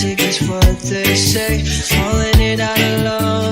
Romantic is what they say, falling it out of love.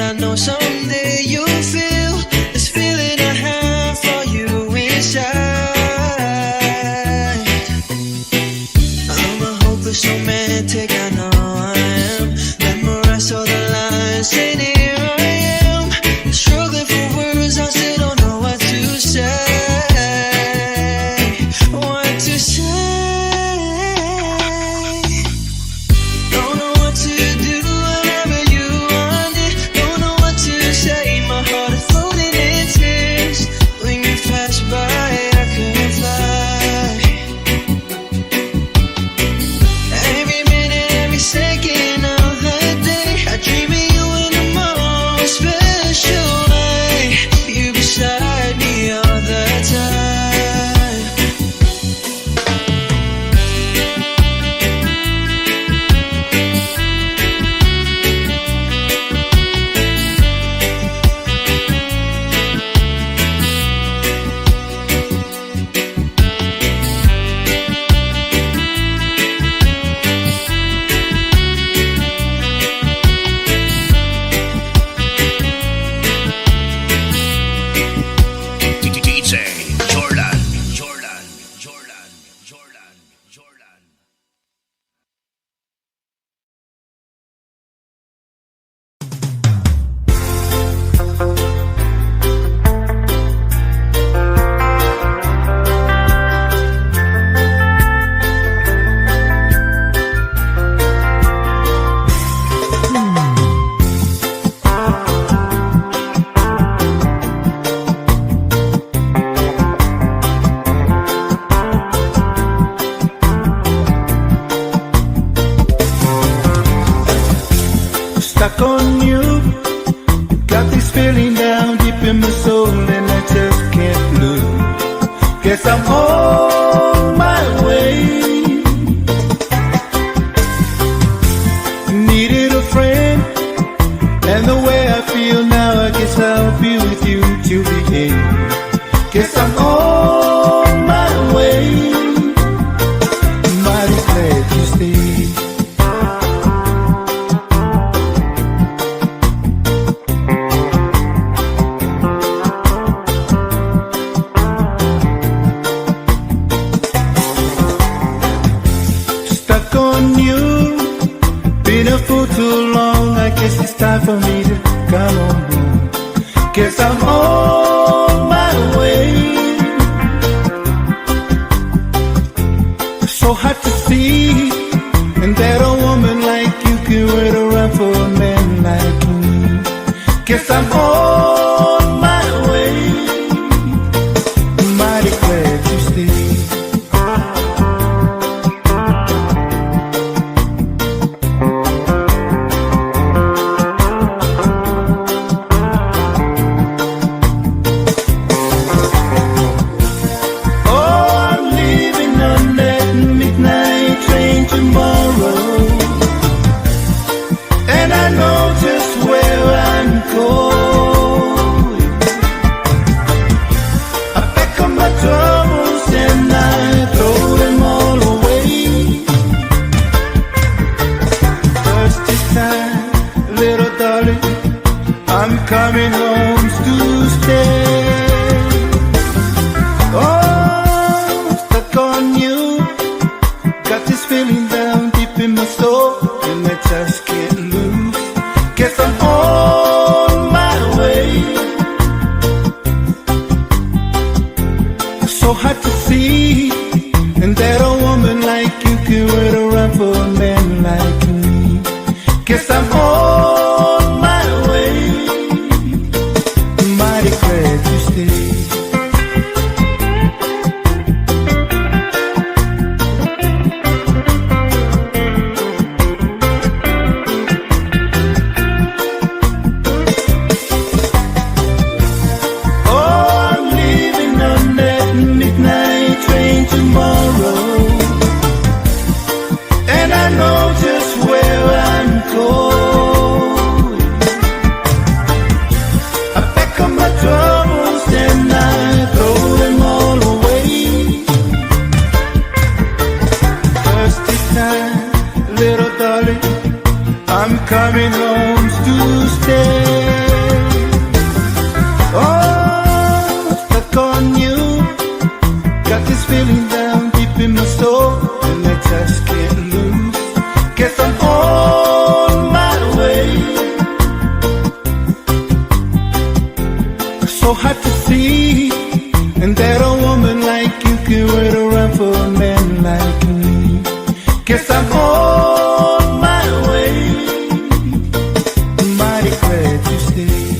I know someday you'll feel this feeling I have for you inside. I'm a hopeless romantic, I know I am. Memorize all the lines, and here I am, struggling for words, I still don't know what to say. What to say? Don't know what to do whenever you want it. Don't know what to say, my heart is floating in tears. When you pass by, I couldn't fly. Every minute, every second of the day, I dream of you in the most special way. You beside me all the time. DJ Jordan, Jordan, Jordan, Jordan, Jordan. Stuck on you, got this feeling down deep in my soul, and I just can't lose. Guess I'm on my way. Needed a friend, and the way I feel now, I guess I'll be with you till the end. Guess I'm on my way. Mighty glad you stayed. Stuck on you, been a fool too long. I guess it's time for me to come on home. Guess I'm on my way. So hard to see, and that a woman like you can wait around for a man like me. Guess I'm on my way. Mighty glad you stayed. Coming home to stay. Oh, stuck on you, got this feeling down deep in my soul, and I just can't lose. Guess I'm on my way. So hard to see, and that a woman like you can wait around for a man like me. Guess I'm on my way. Mighty glad so hard to see, and that a woman like you can wait around for a man like me. Guess I'm on my way. Mighty glad you stayed.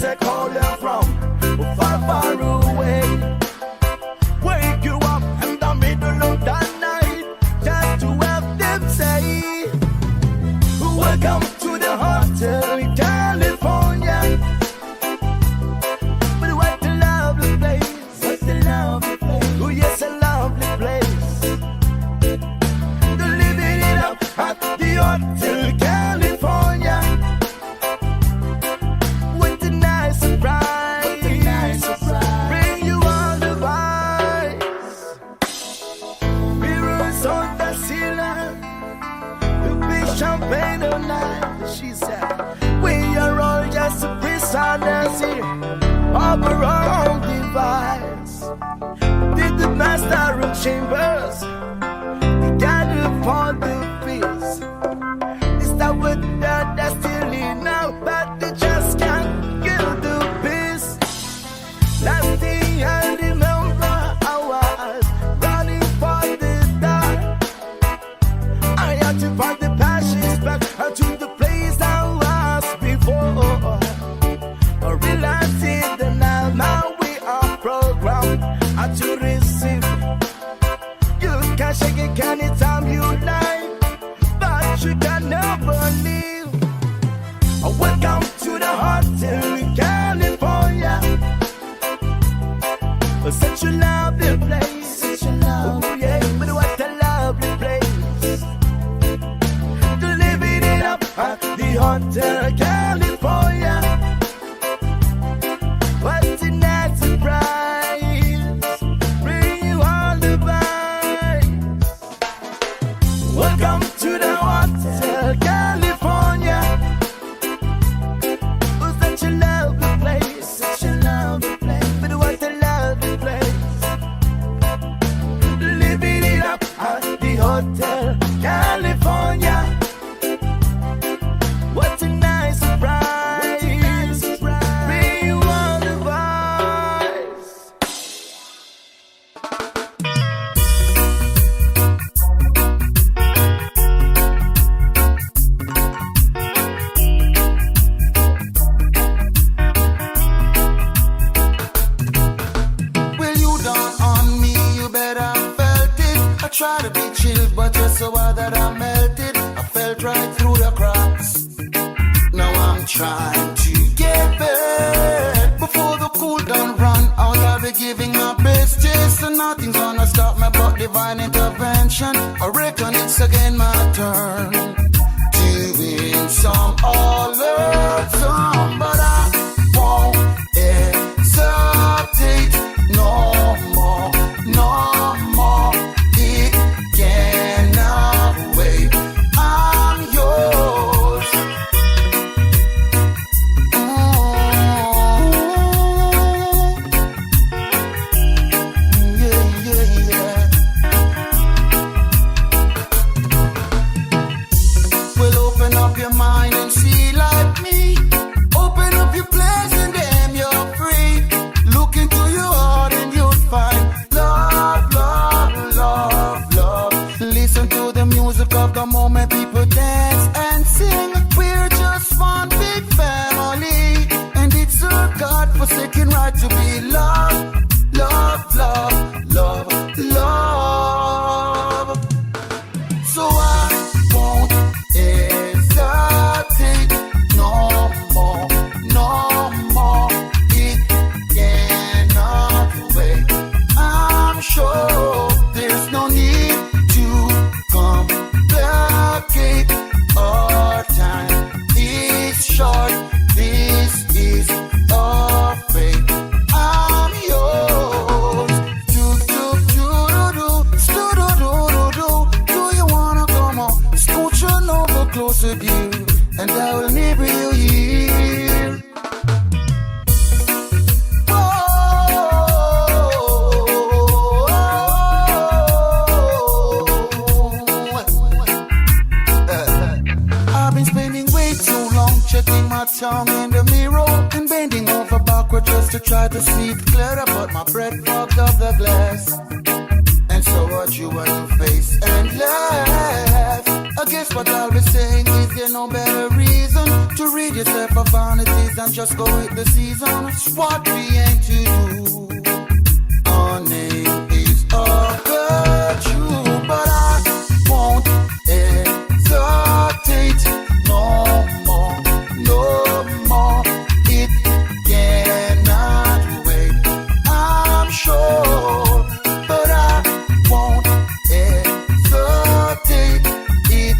say call them from far, far away. Wake you up in the middle of the night just to have them say, welcome to the hotel in California. But what a lovely place, what a lovely place. Oh yes, a lovely place. They're living it up at the hotel California. What a nice surprise, what a nice surprise. Bring you all the vibes. Mirrors on the ceiling, the big champagne all night. She said, we are all just prisoners here of our own device. Did the master of chambers, they gathered for the peace. Is that what they're stealing now? But they just can't get the peace. Last thing I remember, I was running for the dark. I had to find the passions back to the place I was before. I realized it that now we are programmed to receive. You can shake it anytime you like, but you can never leave. Welcome to the hotel in California. Such a lovely place, such a lovely place. Yeah, but what a lovely place. To living it up at the hotel California. What a nice surprise. Bring you all the vibes. Welcome to the hotel California. Oh, such a lovely place, such a lovely place. But what a lovely place. Living it up at the hotel California. What a nice surprise. Bring you all the vibes. Well, you done on me, you better felt it. I try to be chill, but you're so hard that I melted. I felt right through the cracks. Now I'm trying to get back. Before the cool down run out, I'll be giving my best. Yes, so nothing's gonna stop me but divine intervention. I reckon it's again my turn to win some, all learn some. But I won't hesitate no more, no more. It cannot wait. I'm yours. Yeah. Well, open up your mind and see like me. Open up your plans and damn, you're free. Look into your heart and you'll find love, love, love, love. Listen to the music of the moment, people dance and sing. We're just one big family, and it's a God-forsaken right to be loved, love, love, love, love. So I won't hesitate no more, no more. It cannot wait. I'm sure there's no need to complicate. Our time is short. This is our fate. I'm yours. Do you wanna come on? Scooch on over closer, dear, and I will never you here. I've been spending way too long checking my tongue in the mirror and bending over backward just to try to see it clearer, but my breath fogged up the glass. And so what you want to face and laugh. I guess what I'll be saying is there no better reason to rid yourself of vanities and just go with the season. It's what we aim to do. Our name is a virtue, but I won't hesitate no more, no more. It cannot wait, I'm sure, but I won't hesitate. It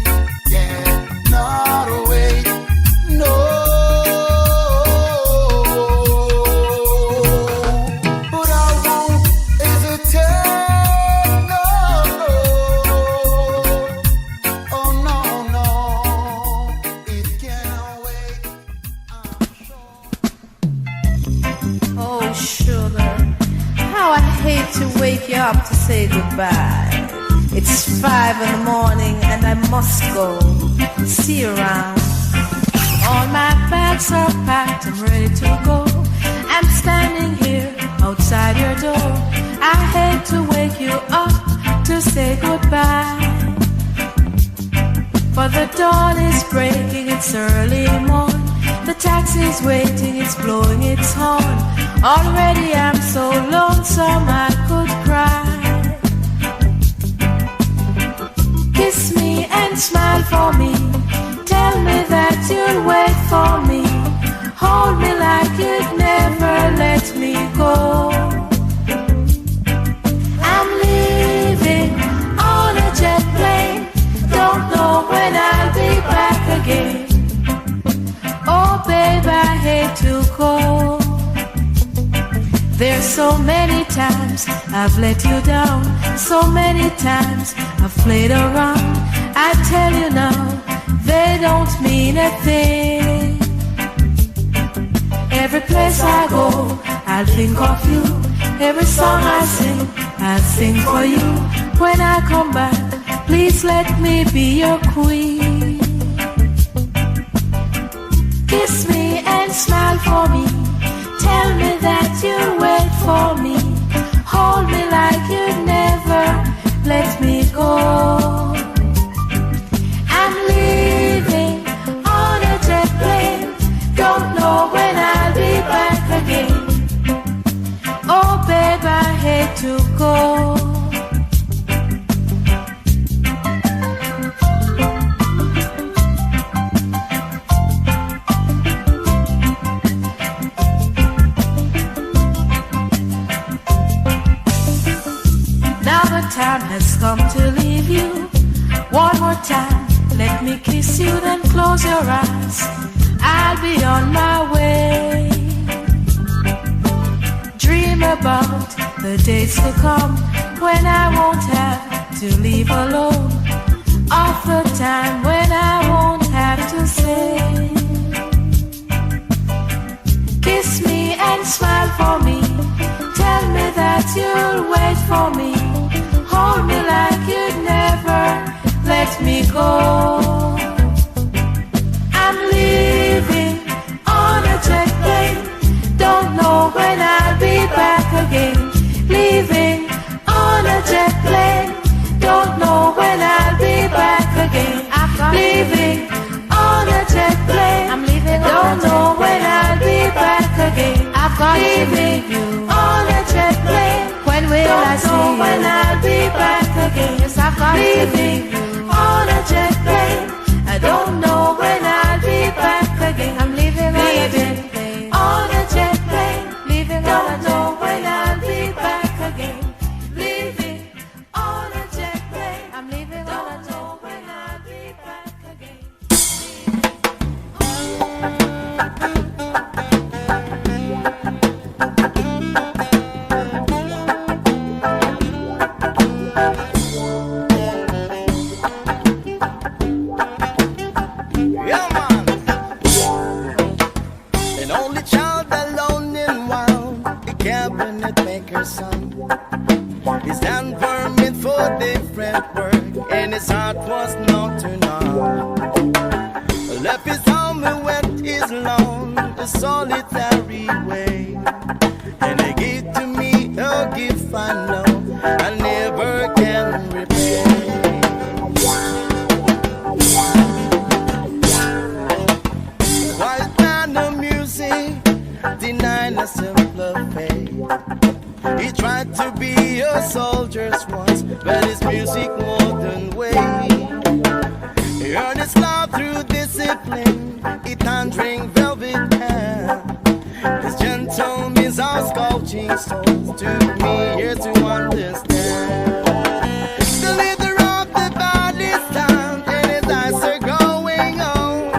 cannot wait, no. But I won't hesitate, no. Oh no, no, it cannot wait, I'm sure. Oh, sugar, how I hate to wake you up to say goodbye. It's 5 in the morning and I must go. See you around. All my bags are packed, I'm ready to go. I'm standing here outside your door. I hate to wake you up to say goodbye. For the dawn is breaking, it's early morn. The taxi's waiting, it's blowing its horn. Already I'm so lonesome I could cry. Kiss me and smile for me. Tell me that you'll wait for me. Hold me like you'd never let me go. I'm leaving on a jet plane. Don't know when I'll be back again. Oh babe, I hate to go. There's so many times I've let you down. So many times I've played around. I tell you now, they don't mean a thing. Every place I go, I'll think of you. Every song I sing, I'll sing for you. When I come back, please let me be your queen. Kiss me and smile for me. Tell me that you'll wait for me. Hold me like you'd never let me go. I'm leaving on a jet plane. Don't know when I'll be back again. Oh babe, I hate to go. Time has come to leave you. One more time, let me kiss you, then close your eyes. I'll be on my way. Dream about the days to come when I won't have to leave alone. Of the time when I won't have to say. Kiss me and smile for me. Tell me that you'll wait for me. Hold me like you'd never let me go. I'm leaving on a jet plane. Don't know when I'll be back again. Leaving on a jet plane. Don't know when I'll be back again. Leaving on a jet plane. I'm leaving. Don't know when I'll be back again. I've got leaving you on a jet plane. When will I see you? When I'll be back again. Yes, I've got leaving you on a jet plane. I don't know when I'll be back again. I'm leaving on a jet plane. On a jet plane. Leaving on a jet plane. Don't know when I'll be back again. Leaving on a jet plane. I'm leaving on a jet plane. Don't know when I'll be back again. Son. His hand were meant for different work, and his heart was not to none. Left his home and went his lone, a solitary way. And he gave to me a gift I know I never can repay. find a simpler fate. He tried to be a soldier once, but his music wouldn't wait. He earned his love through discipline, he thundering velvet hair. His gentle means of sculpting souls took me years to understand. The leader of the body stand and his eyes are going on,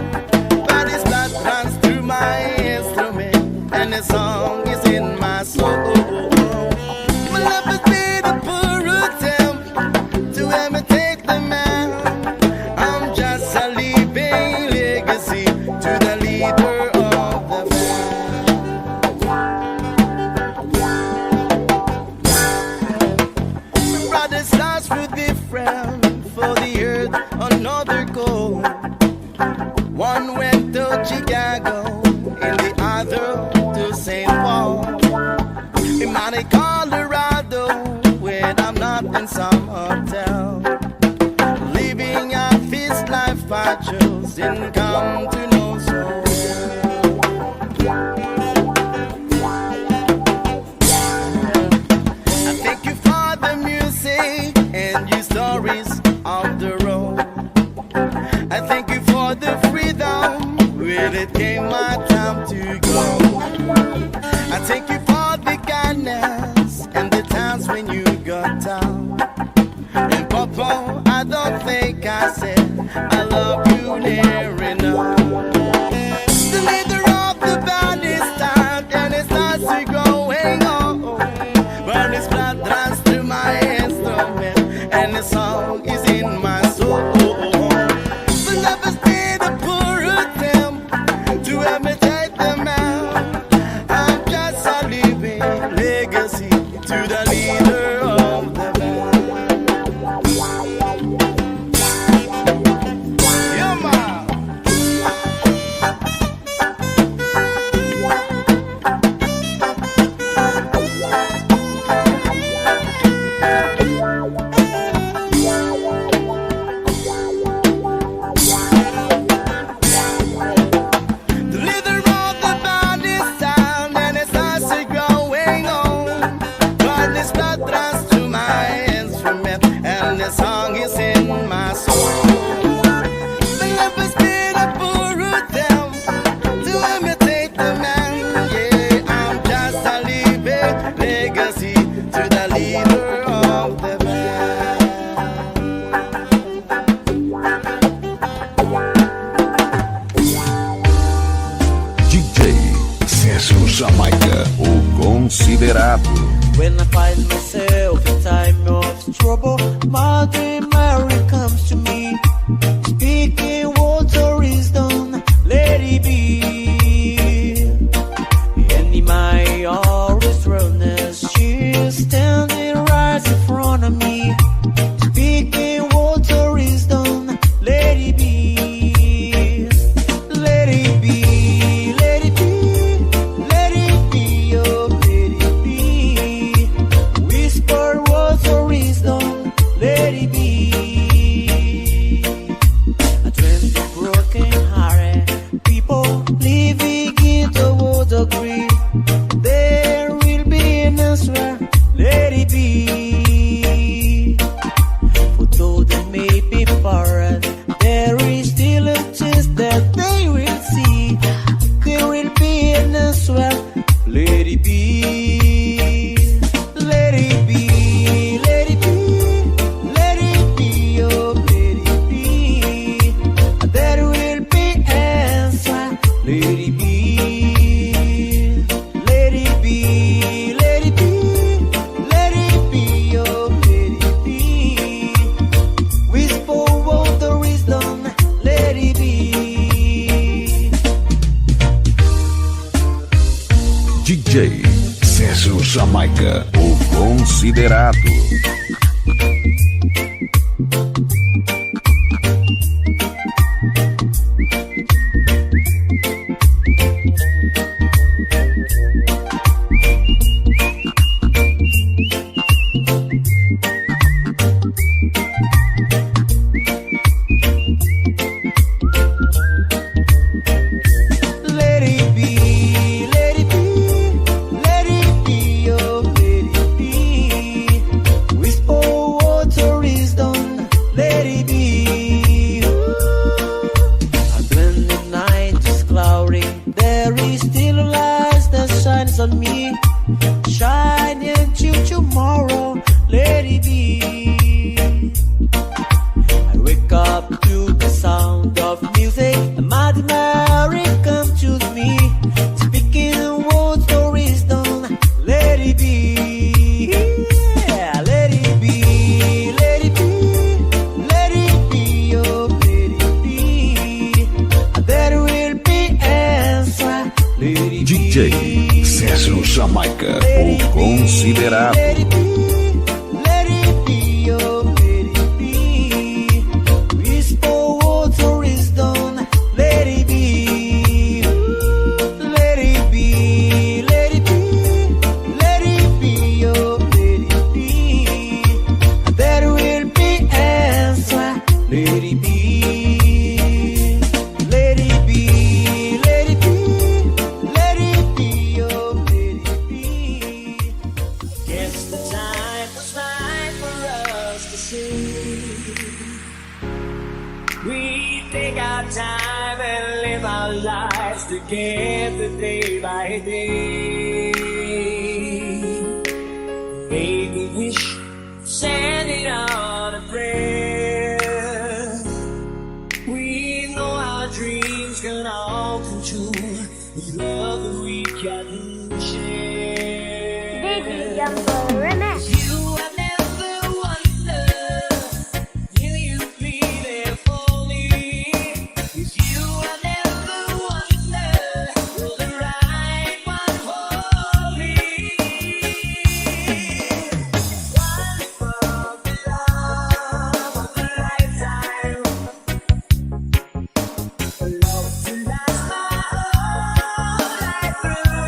but his blood runs through my instrument and his song is in my soul. My love has been a poor attempt to imitate the man. I'm just a living legacy to the leader of the band. My brother's stars were different, for the earth another goal. One went to Chicago and the other to St. Paul. In Monte Colorado, when I'm not in some hotel, living a feast life I chose, didn't come to know so well. I thank you for the music and your stories on the road. I thank you for the freedom when it came my time to go. I thank you for the kindness and the times when you got down. And Papa, I don't think I said I love you near enough. The leader of the band is tired and it starts to going on, but his blood runs through my instrument and the song is in my soul. The love has been a poor attempt to imitate the man. I'm just a living legacy to the leader of the band. Yeah, man. The leader of the band is down and it starts to going on, but this blood runs to my instrument and the song is in my soul. The love has been a poor attempt to imitate the man. Yeah, I'm just a living legacy to the leader of the band. DJ César Jamaica, o considerado. When I find myself in time of trouble, Mother Mary comes to me, speaking words of wisdom, let it be. And in my always wellness, she is standing right in front of me, speaking words of wisdom, let it be. Let it be, let it be, let it be, oh, let it be. Whisper words of wisdom, let it be. A 20 broken hearted people living in the world of greed. There will be an answer, let it be. For though they may be foreign, there is still a chance that they will see. There will be an answer, let it be. Let it be, let it be, let it be, oh, let it be. There will be answer, let it be. Let it be, let it be, let it be, oh, let it be. Whisper of the wisdom, let it be. DJ César Jamaica, o considerado. Let it be, let it be, me. Shine into tomorrow, let it be. I wake up to the sound of music, and my memory come to me. Speaking words of wisdom, let it be. Yeah, let it be, let it be, let it be, oh, let it be. There will be answer, let it be. DJ César Jamaica, o considerado. Let it be, oh, let it be. Whisper words of wisdom, let it be. Let it be, let it be, oh, let it be. There will be answer, let it be. Let it be, let it be, oh, let it be. Guess the time was right for us to see. We take our time and live our lives together day by day. Make a wish, send it on a prayer. We know our dreams can all come true. We love that we can share. You have never wondered, will you be there for me? If you have never wondered, will the right one hold me? One for the love of a lifetime, a love to last my whole life through.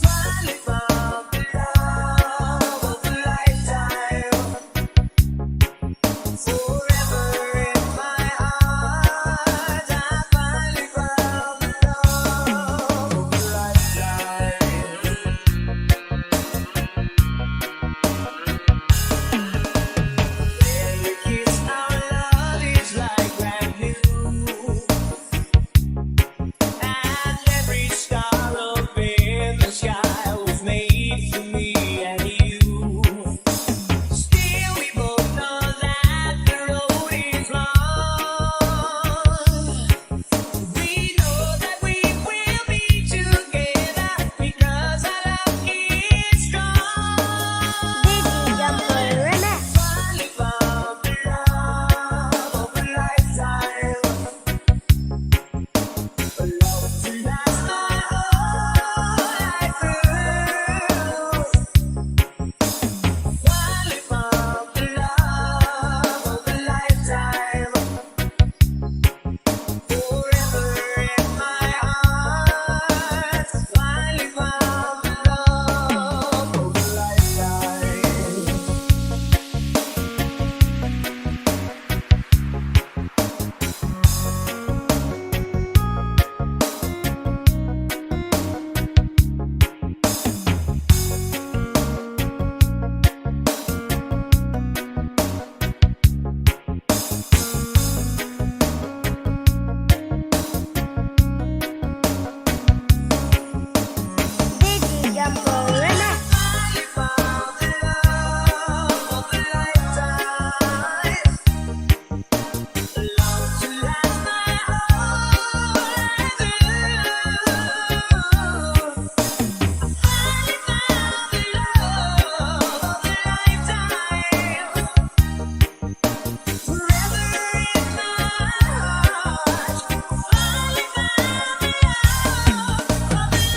Finally found the love of a lifetime, forever in my heart. I finally found the love of a lifetime. Every kiss, our love is like brand new, and every star up in the sky was made for me and you. Still, we both know that the road is long. We know that we will be together because our love is strong. Finally found the love of a lifetime, a love to last my whole life through. Finally found the love of a lifetime, forever in my heart. Finally found the love of a lifetime. Finally found the love of a lifetime, love to last my whole life through. Finally found the love of a lifetime, forever in my heart. Finally found the love of a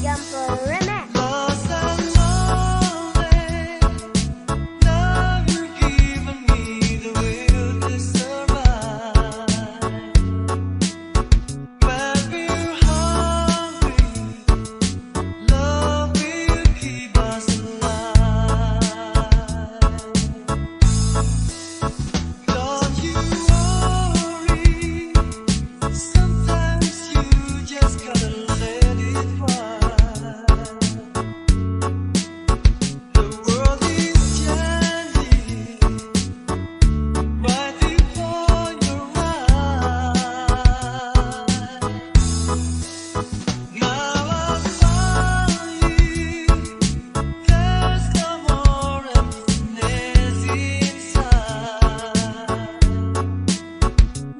Lost and lonely, now you've given me the will to survive. When we're hungry, love will keep us alive. Don't you worry, sometimes you just gotta let it ride. The world is changing right before your eyes. Now I found you, there's no more emptiness inside.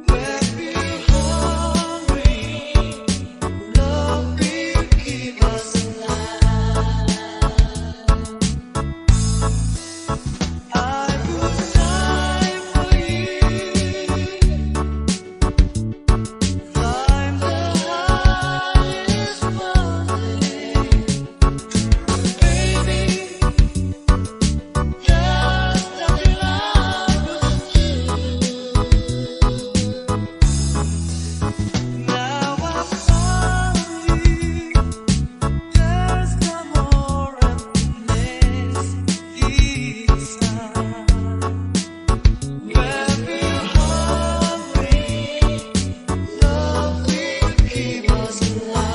When we're hungry, love will keep us alive. I would die for you, climb the highest mountain, baby. There's nothing I wouldn't do. Now I found you, there's no more emptiness inside. When we're hungry, love will keep us alive.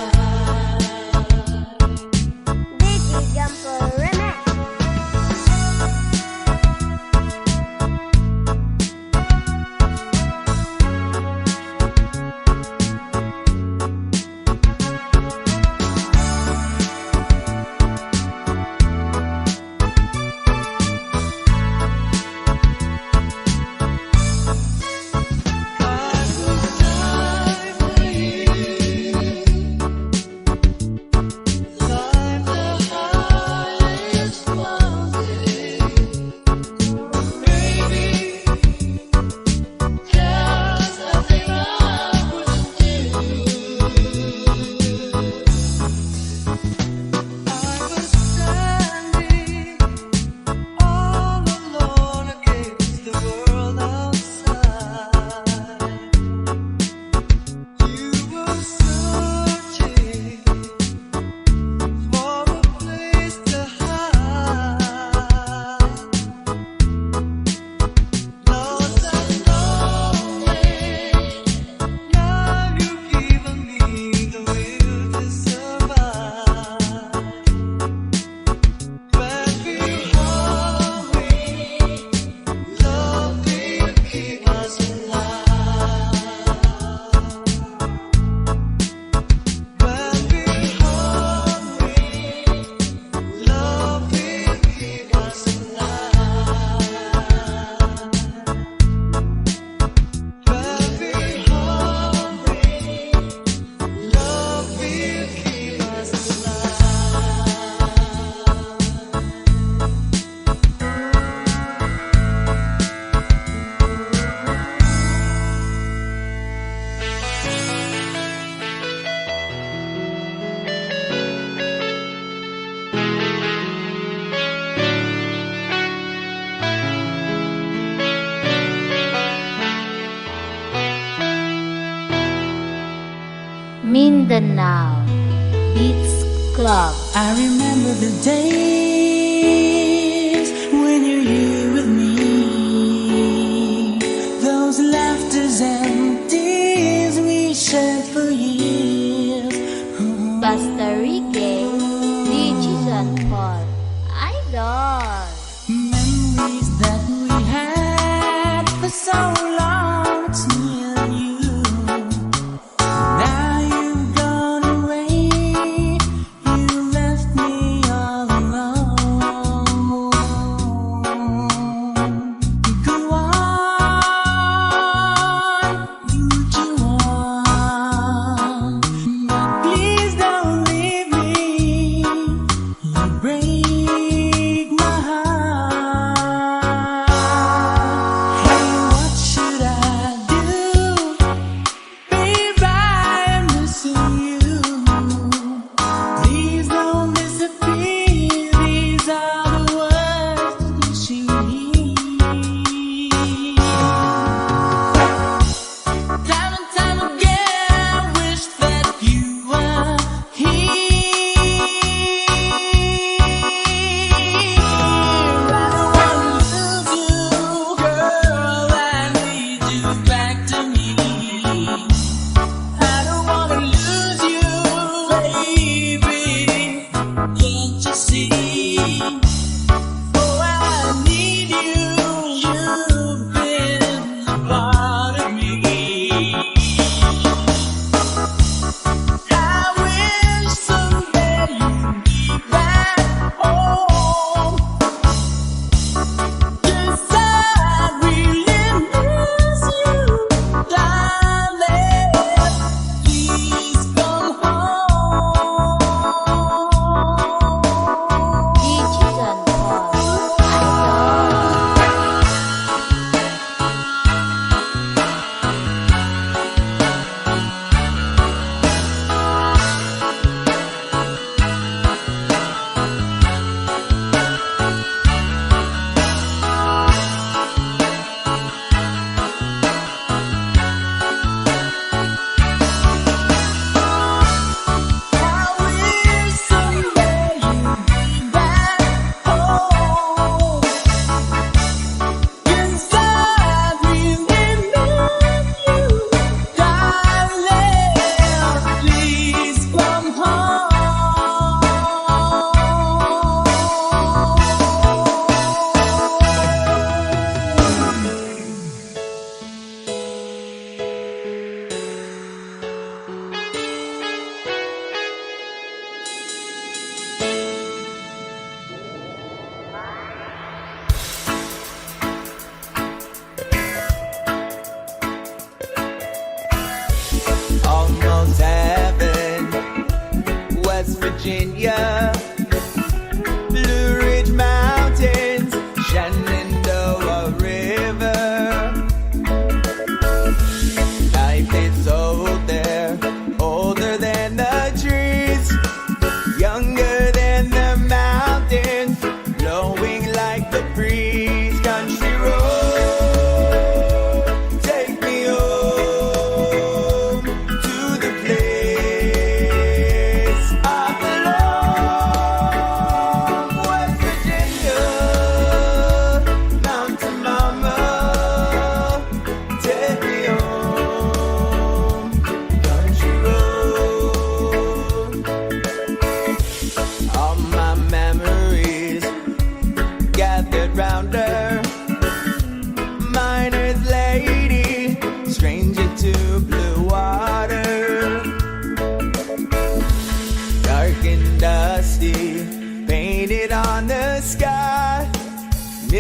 I would die for you, climb the highest mountain, baby. There's nothing I wouldn't do. I was standing all alone against the world outside. You were searching for a place to hide. Lost and lonely, now you've given me the will to survive. When we're hungry, love will keep us alive. When we're hungry, love will keep us alive. When we're hungry, love will keep us Mindanao Beats Club. I remember the days when you're here with me. Those laughters and tears we shared for years. Basta Reggae, DJs and Paul. Idol. Memories that we had for so long. It's me and you. Now you've gone away. You left me all alone.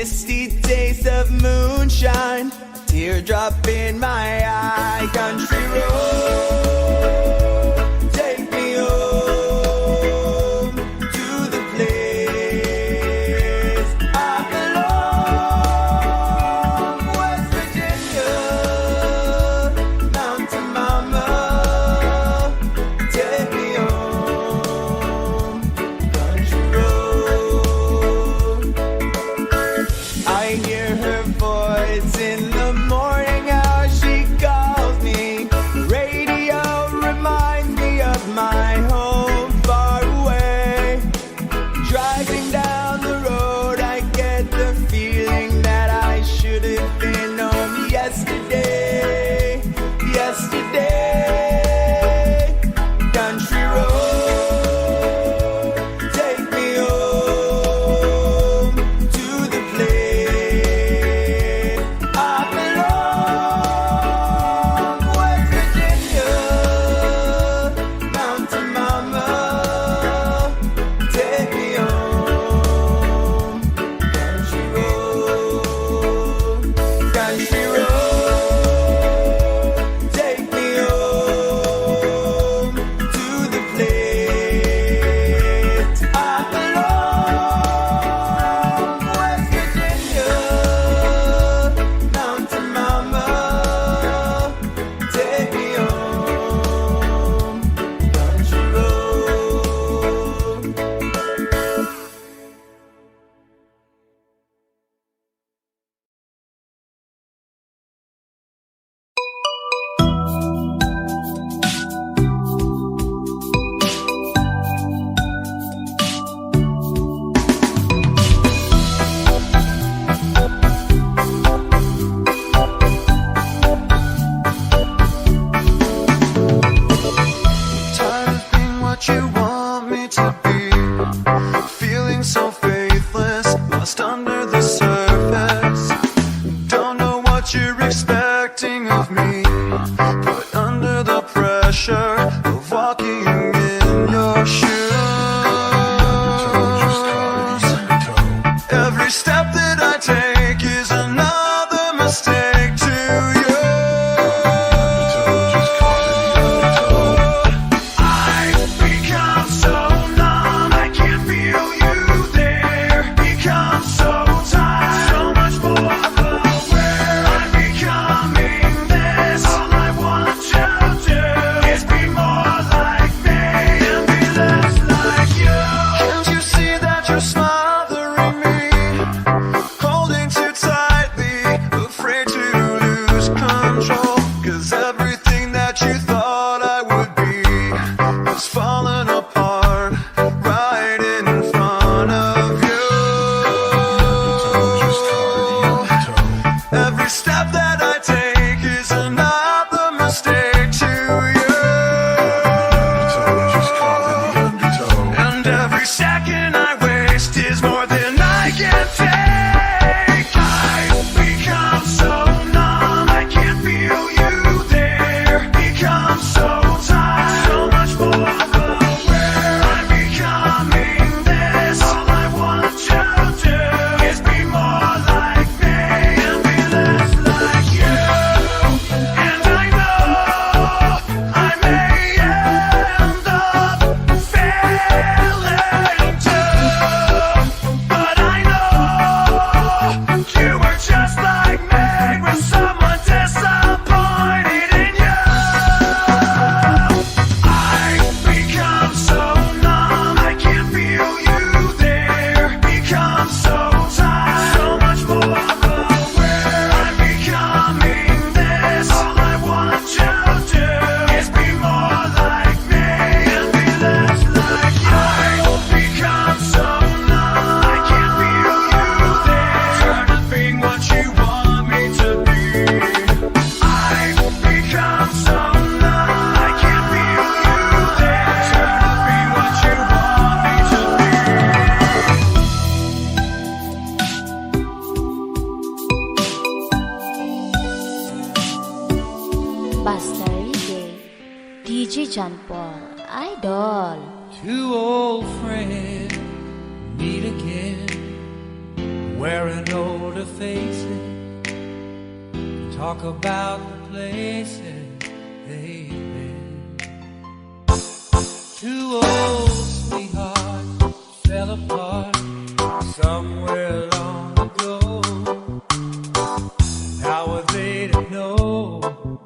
misty taste of moonshine, teardrop in my eye. Country road, take me home to the place I belong. West Virginia, Mountain Mama, take me home. Country road. I hear her voice in the morning, how she calls me. Radio reminds me of my home far away. Driving down the road, I get the feeling that I should have been home yesterday. Yesterday, country road, take me home to the place I belong. West Virginia, Mountain Mama, take me home. Country road, country road, take me home to the place I belong. West Virginia, Mountain Mama, take me home. Country road. Tired of being what you want me to be, feeling so faithless, lost under the surface. Don't know what you're expecting of me, put under the pressure of walking in your shoes. Every step that I take is another mistake to you. I've become so numb, I can't feel you there. Become so tired, so much more aware. I'm becoming this. All I want to do is be more like me and be less like you. Can't you see that you're smothering me? Holding too tightly, afraid to lose control. 'Cause everything that you thought I would be has fallen apart right in front of you. Every step that I take is another mistake to you. And every second I waste is more than I can take. I've become so numb, I can't feel you there. Become so tired, so much more aware. I'm becoming this. All I want to do is be more like me and be less like you. And I know I may end up failing too, but I know you were just like me, with someone disappointed in you. I've become so numb, I can't feel you there. Become so tired, so much more aware. I'm becoming this. All I want to do is be more like me and be less like you. I've become so numb, I can't feel you there. Tired of being what you want me to be. I've become so numb, I can't feel you there. Tired of being what you want me to be. Basta Reggae, DJ John Paul, Idol. Two old friends meet again. wearing older faces, talk about the places they've been. Two old sweethearts fell apart somewhere long ago. How were they to know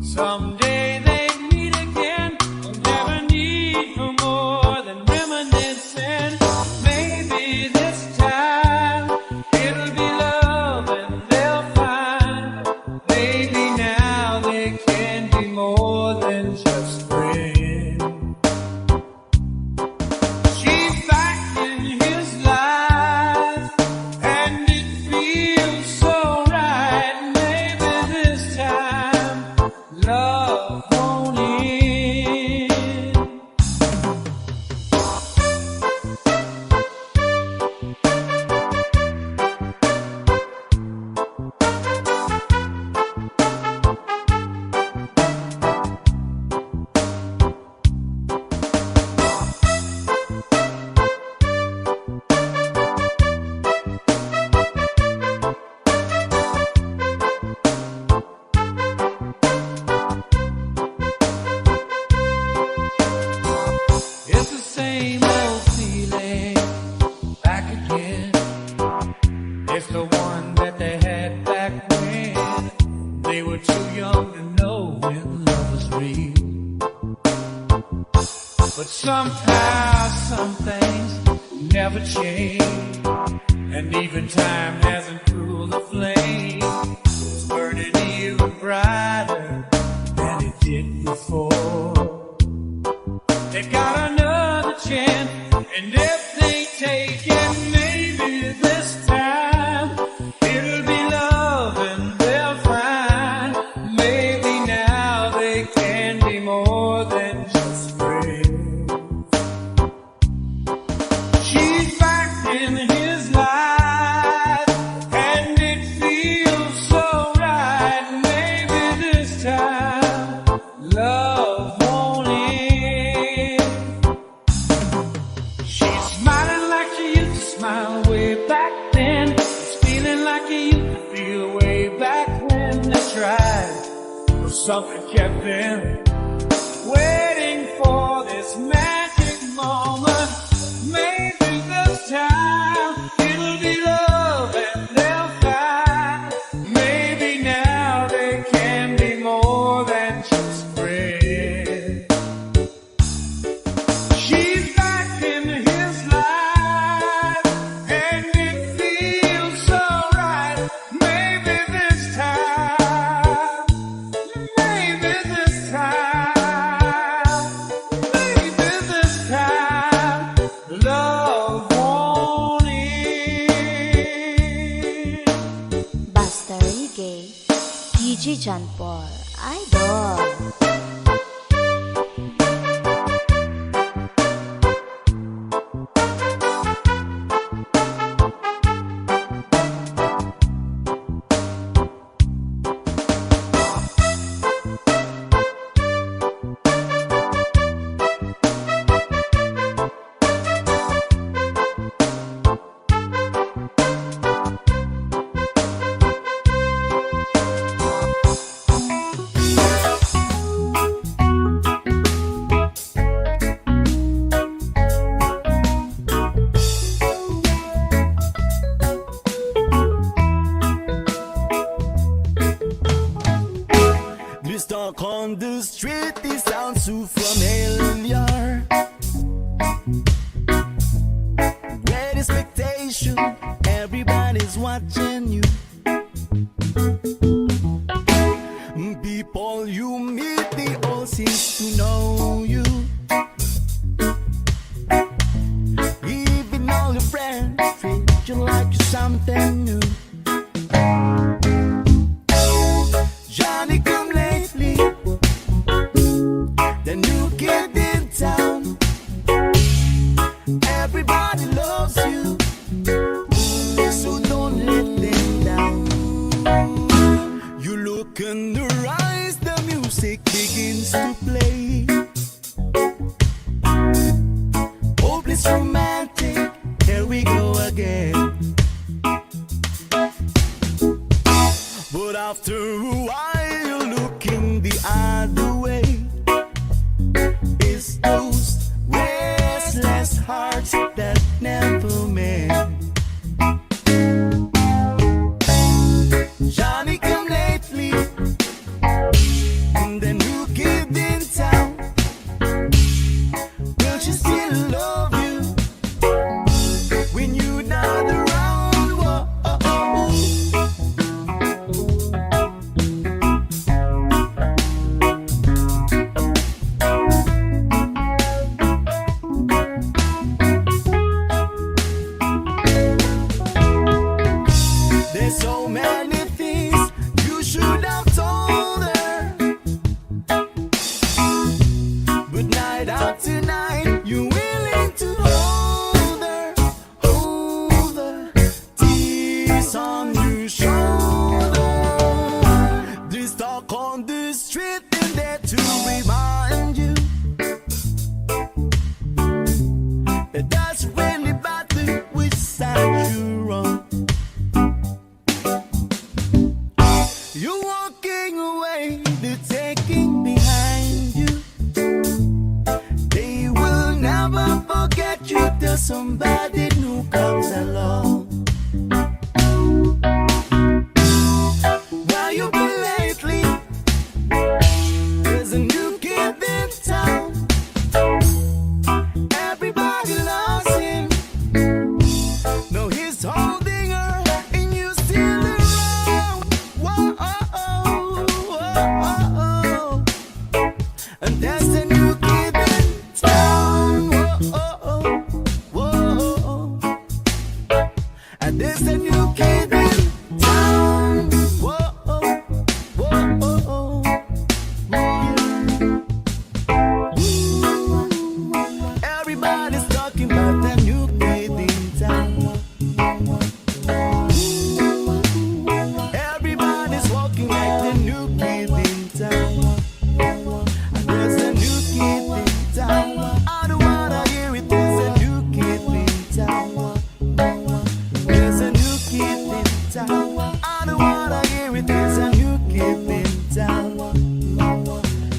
someday they'd meet again? We'll never need for more than reminiscing. Maybe this time it'll be love and they'll find. Maybe now they can be more than just friends. She's back in his life and it feels so right. Maybe this time love won't end. It's the same old feeling back again. It's the one that they had back when they were too young to know when love was real. But somehow some things never change, and even time hasn't cooled the flame. It's burning even brighter than it did before. They got another chance, and if they take it, maybe this time it'll be love and they'll find. Maybe now they can be more than just friends. She's back in his life, and it feels so right. Maybe this time love won't end. She's smiling like she used to smile way back then. She's feeling like he used to feel way back when. That's right, but something kept them waiting for this magic moment. Maybe this time it'll be love and they'll find. Maybe now they can be more than just friends. She's back in his life, and it feels so right. Maybe this time, maybe this time, maybe this time, love won't end. Basta Reggae, DJ John Paul, Idol. This talk on the street, this sounds so familiar. Great expectation, everybody's watching you. People you meet, they all seem to know you. Even all your friends treat you like you're something new. Johnny come lately, the new kid in town. Everybody loves you, so don't let them down. You look in their eyes, the music begins to play. Hopeless romantic, here we go again. restless hearts that never met. Johnny come lately, and the new kid in town. Will she still love you when you're not around? Whoa, oh, oh. There's so many things you should have told her, but night after night you're willing to hold her, tears on your shoulder. This talk on the street and there to remind you that that's really bad thing which side you're on. You're walking away, they're taking behind you. They will never forget you till somebody new comes along. Where you been lately? There's a new kid in town. Everybody loves him. No, he's holding her and you still around. Whoa, oh, oh, oh, oh. And there's a new kid in town. Whoa, oh, oh, whoa. And there's a new kid in town. Whoa, whoa, oh. Everybody's talking about the new kid in town. Everybody's walking like the new kid in town. And there's a new kid in town. I don't wanna hear it. There's a new kid in town. There's a new kid in town. I don't wanna hear it. There's a new kid in town.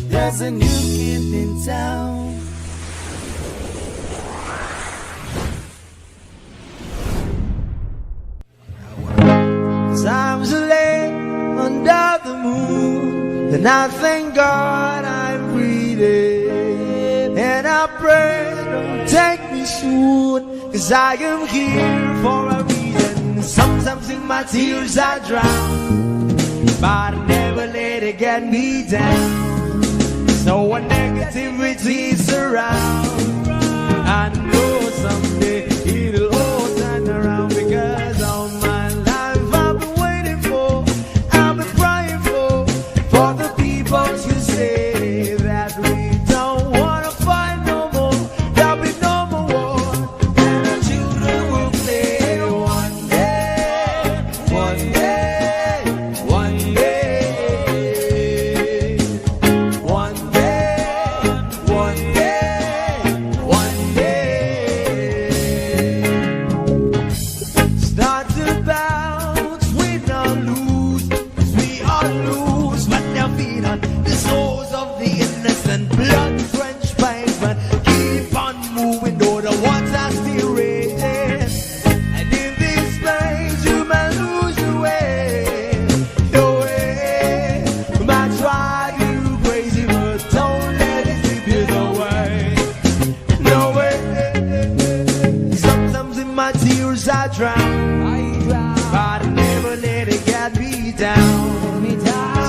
There's a new kid in town. Times are late under the moon, and I thank God I'm breathing. And I pray don't take me soon, 'cause I am here for a reason. Sometimes in my tears I drown, but I never let it get me down. So when negativity surround, I know someday it'll all turn around, because all my life I've been waiting for, I've been praying for the people to say that we don't wanna fight no more, there'll be no more war, and our children will play one day, one day, one day, one day, one day, one day. Start to bounce, we don't lose, 'cause we all lose, but their feet on the souls of the innocent, blood-drenched pavement. Keep on moving, though the water's still raging. And in this place, you may lose your way, your way. Might drive you crazy, but don't let it slip you away. No way. Sometimes in my tears I drown, but I never let it get me down.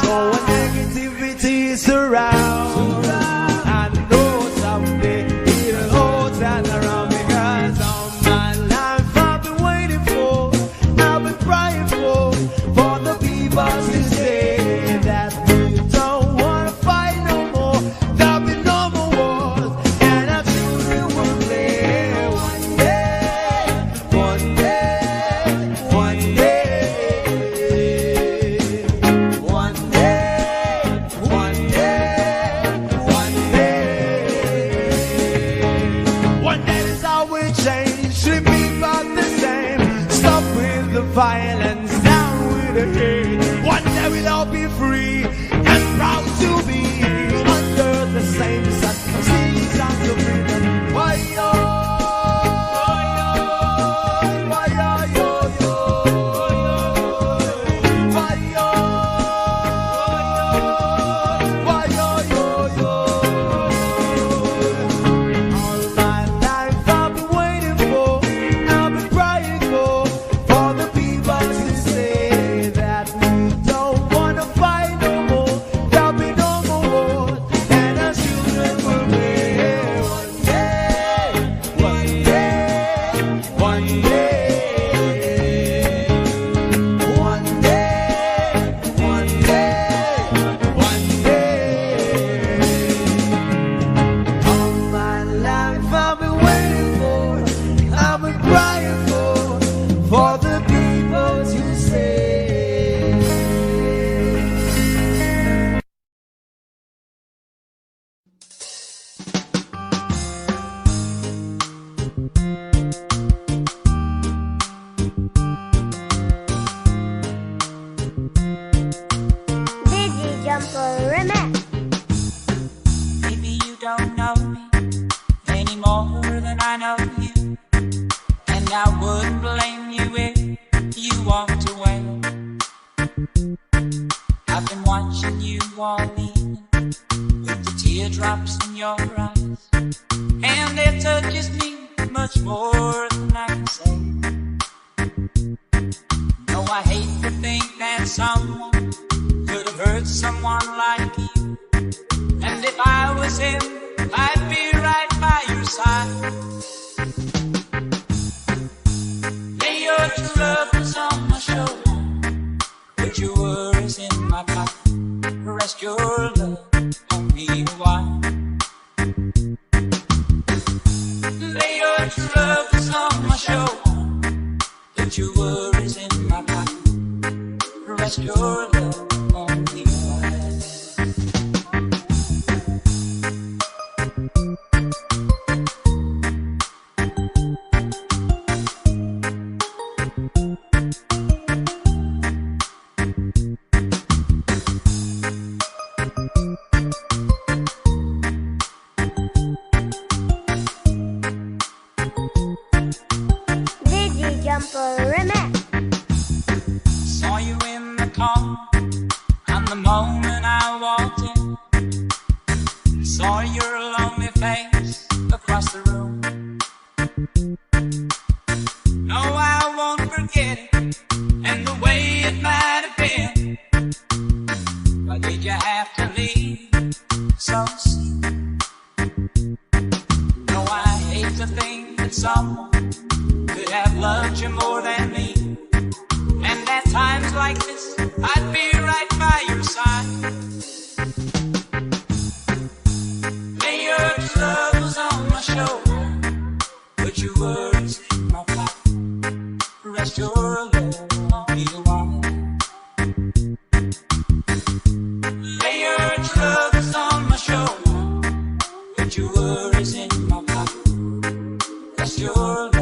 So when negativity surrounds, I know someday it'll all turn around, because all my life I've been waiting for, I've been praying for the people to say that we don't wanna fight no more, there'll be no more wars, and our children will play one day, one day, one day, one day, one day, one day. One day is how we change, should be about the same. Stop with the violence, down with the hate. One day we'll all be free and proud to be under the same sun. Sing songs of freedom. Why, oh. and I wouldn't blame you if you walked away. I've been watching you all evening with the teardrops in your eyes, and it touches me much more than I can say. No, I hate to think that someone could have hurt someone like you, and if I was him, I'd be right by your side. Lay your troubles on my shoulder, put your worries in my pocket, rest your love on me a while. Lay your troubles on my shoulder, put your worries in my pocket, rest your love on me a while. Saw you in the car, and the moment I walked in, saw your lonely face across the room. No, I won't forget it, and the way it might have been. Why did you have to leave so soon? No, I hate to think that someone could have loved you more than me, and at times like this, I'd be right by your side. Lay your troubles on my shoulder, put your worries in my pocket, rest your love on me a while. Lay your troubles on my shoulder, put your worries in my pocket, rest your love.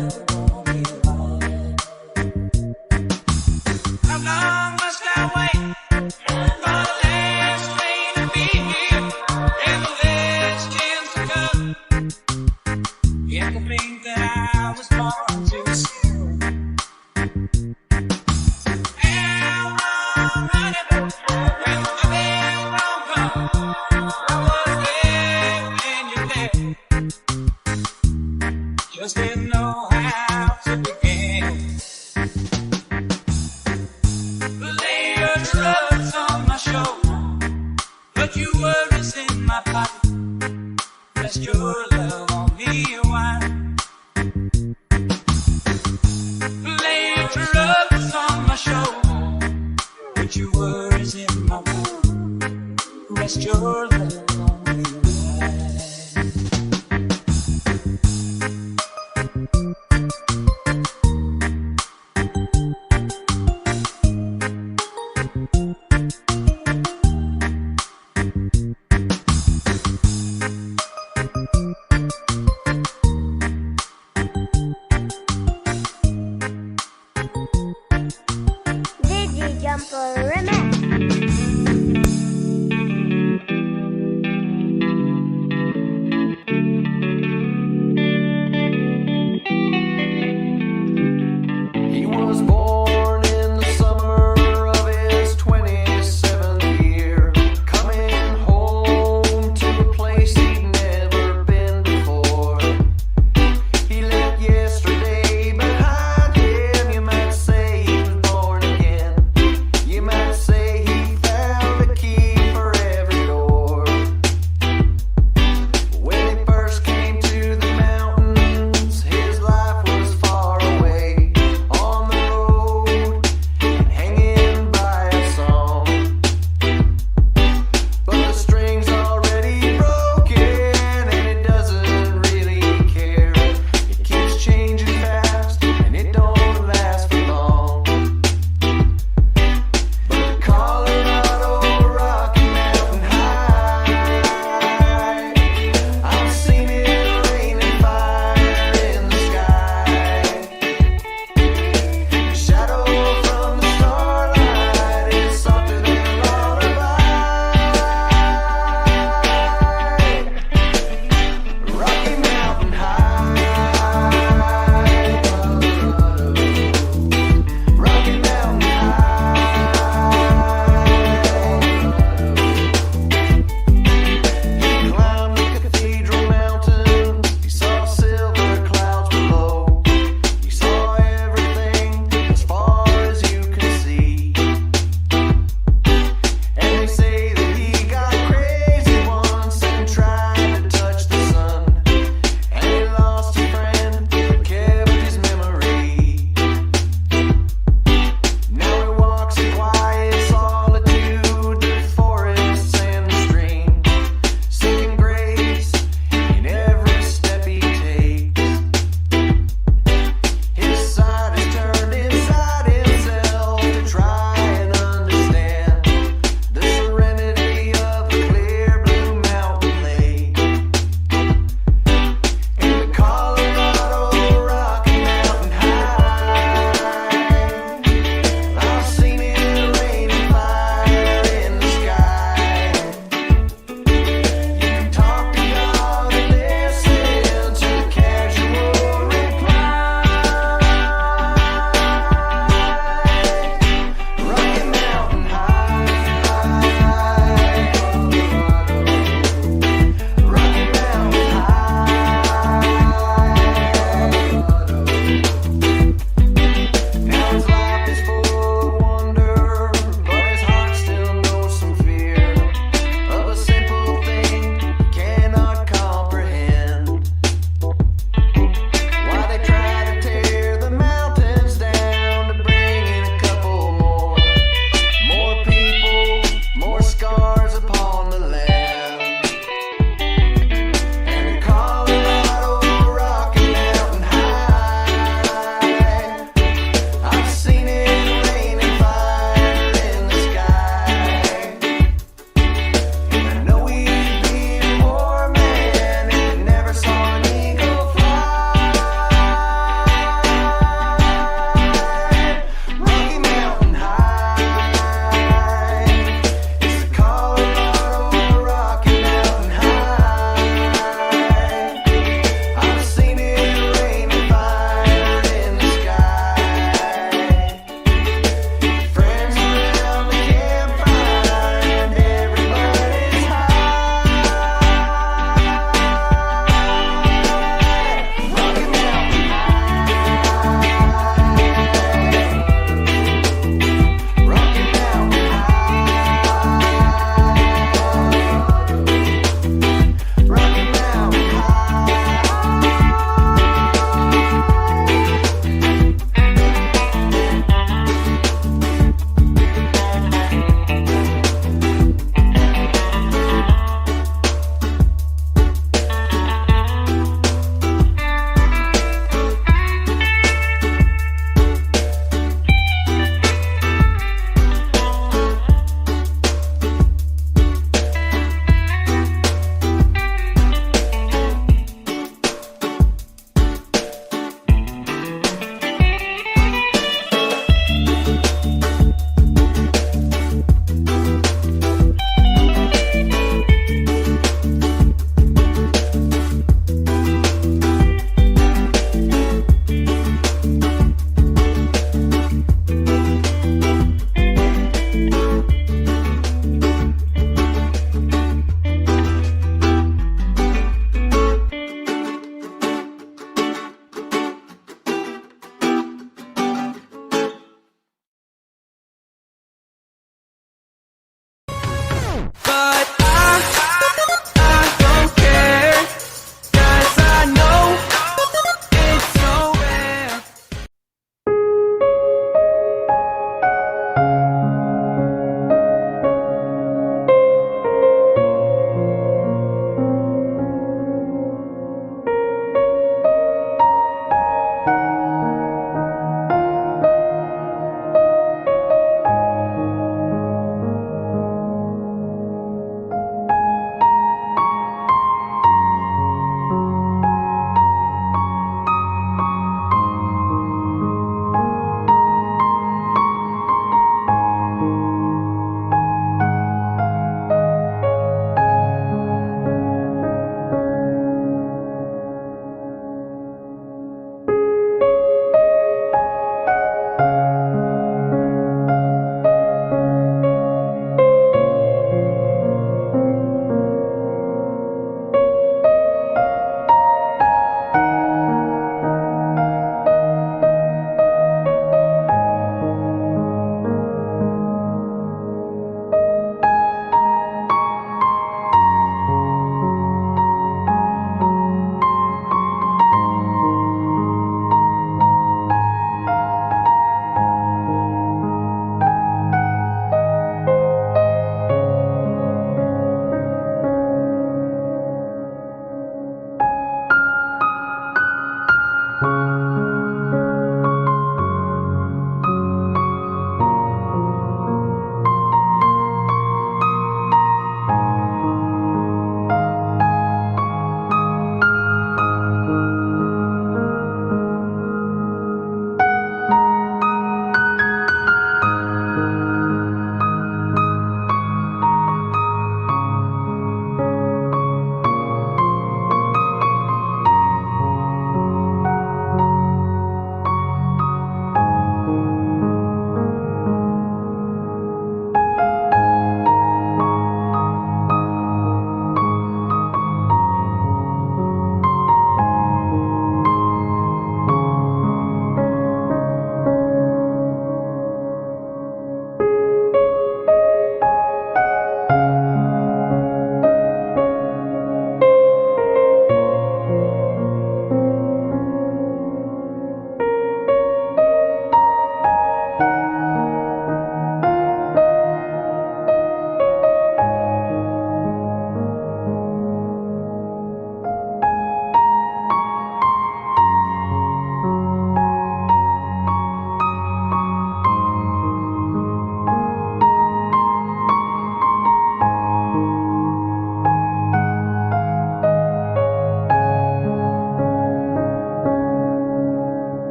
How long must I wait for the last train to be here and the last chance to come? Yet to think that I was born too soon. How long running when the bell won't come? I was there when you left, just didn't know how to begin. Troubles on my shoulder, but you worries in my pocket, rest your love on me a while. Lay your troubles on my shoulder, put your worries in my pocket, rest your love on me a while.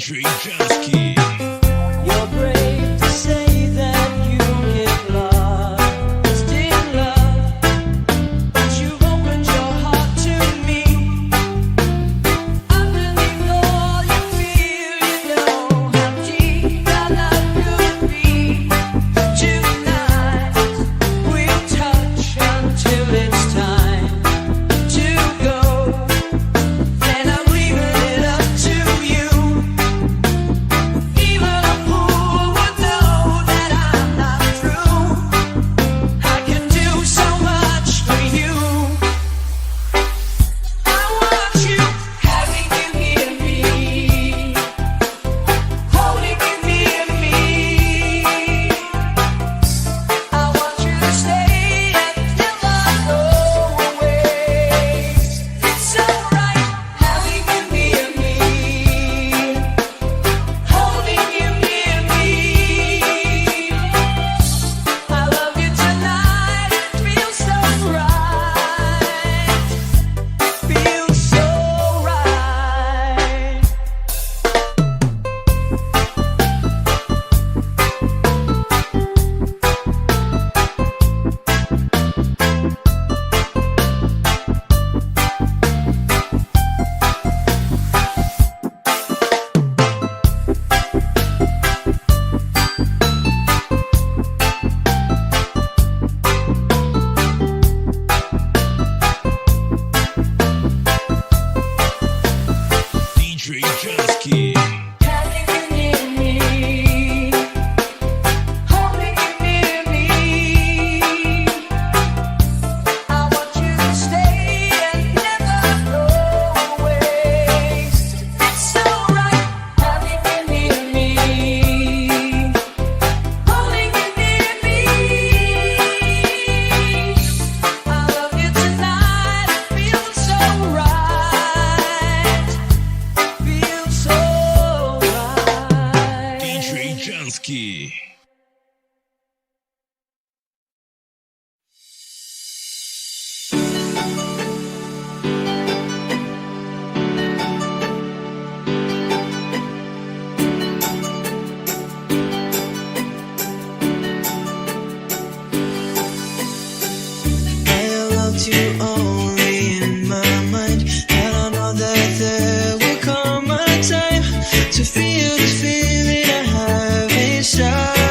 DJ Jusky. You're brave to say that you give love, still love, but you've opened your heart to me. Underneath all you feel, you know how deep our love could be. Tonight we'll touch until it's time to go, and I'm leaving it up to you. Even a fool would know that I'm not through. I can do so much for you. I want you having you near me, holding you near me. I want you to stay until I go away. It's so right having you near me, holding you near me. I love you tonight, it feels so right, feels so right. DJ Jusky. Having you near me, holding you near me. I want you to stay and never go away. It's so right having you near me, holding you near me. I love you tonight, it feels so right, feels so right. DJ Jusky. I loved you only in my mind, and I know that there will come a time to feel this feeling I have inside.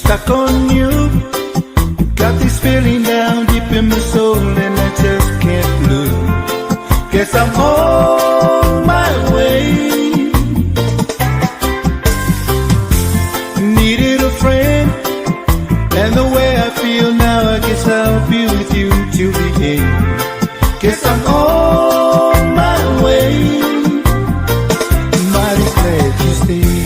stuck on you. Got this feeling down deep in my soul and I just can't lose. Guess I'm on my way. Needed a friend, and the way I feel now, I guess I'll be with you till the end. Guess I'm on my way. Mighty glad you stayed.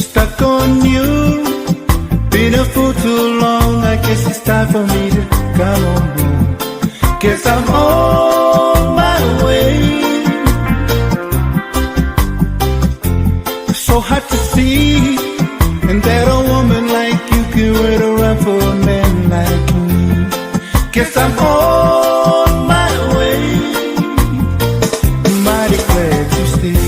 Stuck on you, been a fool too long. I guess it's time for me to come on home. Guess I'm on my way. So hard to see, and that a woman like you can wait around for a man like me. Guess I'm on my way. Mighty glad you stayed.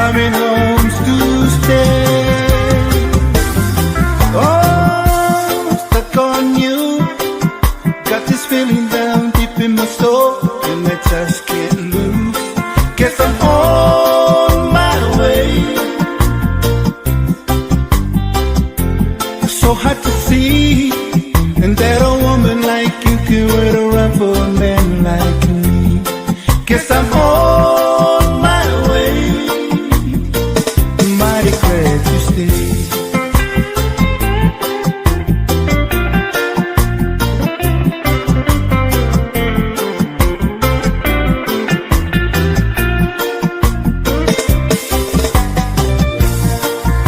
Coming home to stay. Oh, stuck on you. Got this feeling down deep in my soul, and I just can't lose. Guess I'm on my way. So hard to see, and that a woman like you can wait around for a man like me. Guess I'm on my way. Mighty glad you stayed.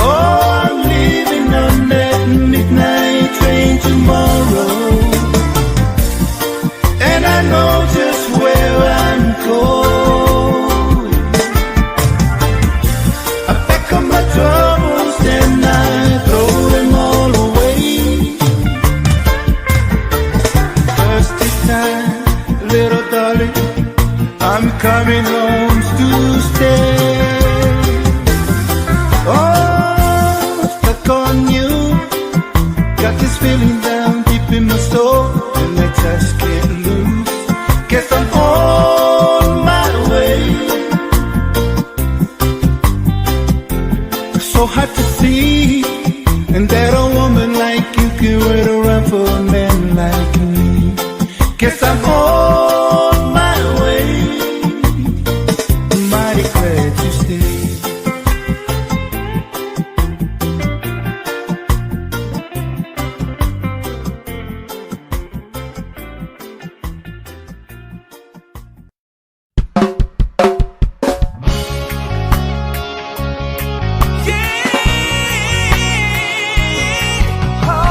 Oh, I'm leaving on that midnight train tomorrow, and I know just where I'm going. Troubles and I throw them all away. First this time, little darling, I'm coming home to stay. Oh, stuck on you. Got this feeling down deep in my soul, and I just can't lose. Guess I'm on my way. So hard to see, and that a woman like you can wait around for a man like me. Guess I'm on my way. Mighty glad you stayed. Oh,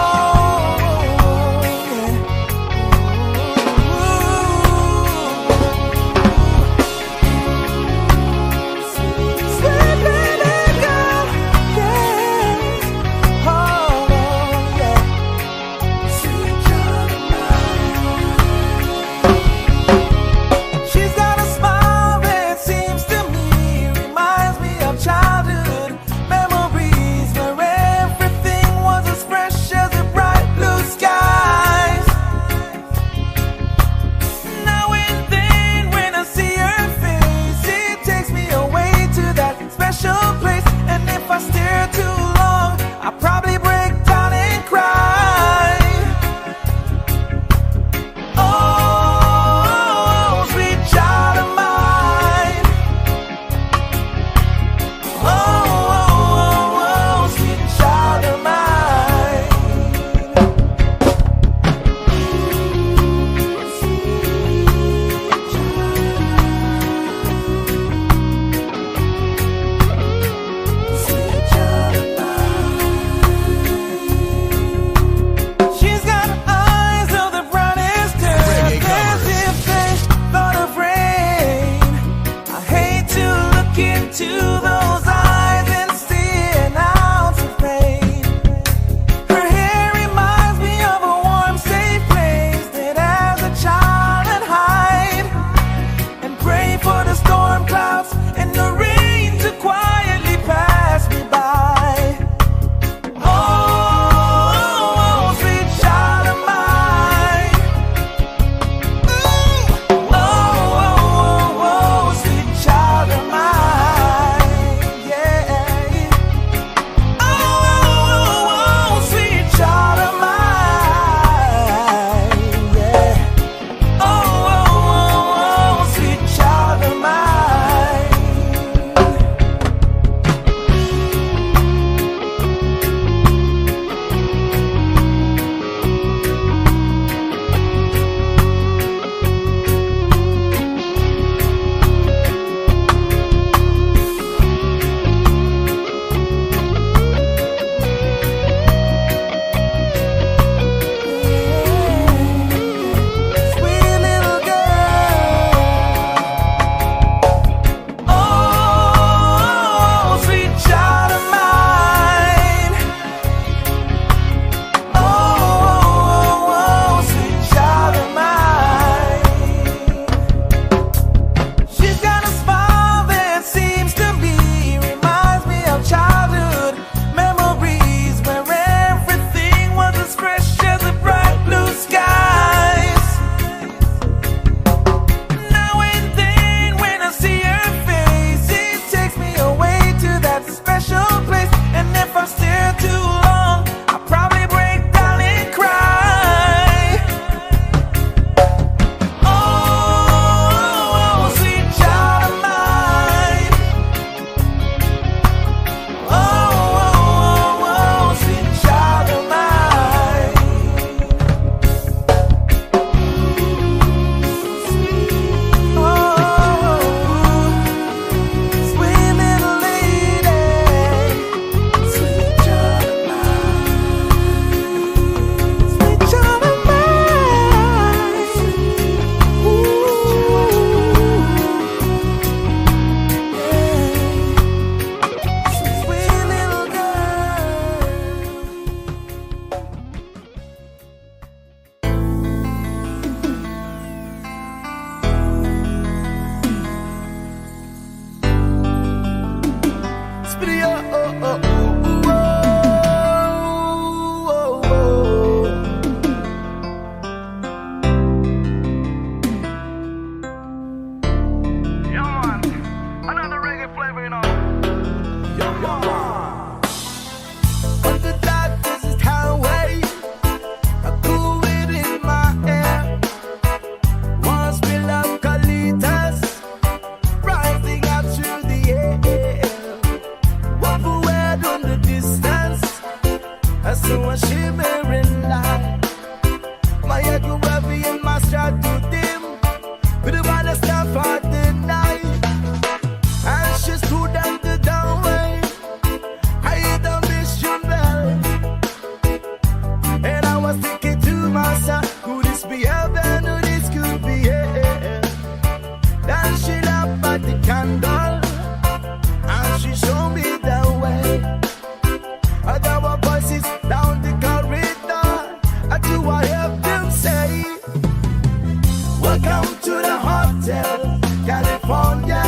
hotel, California.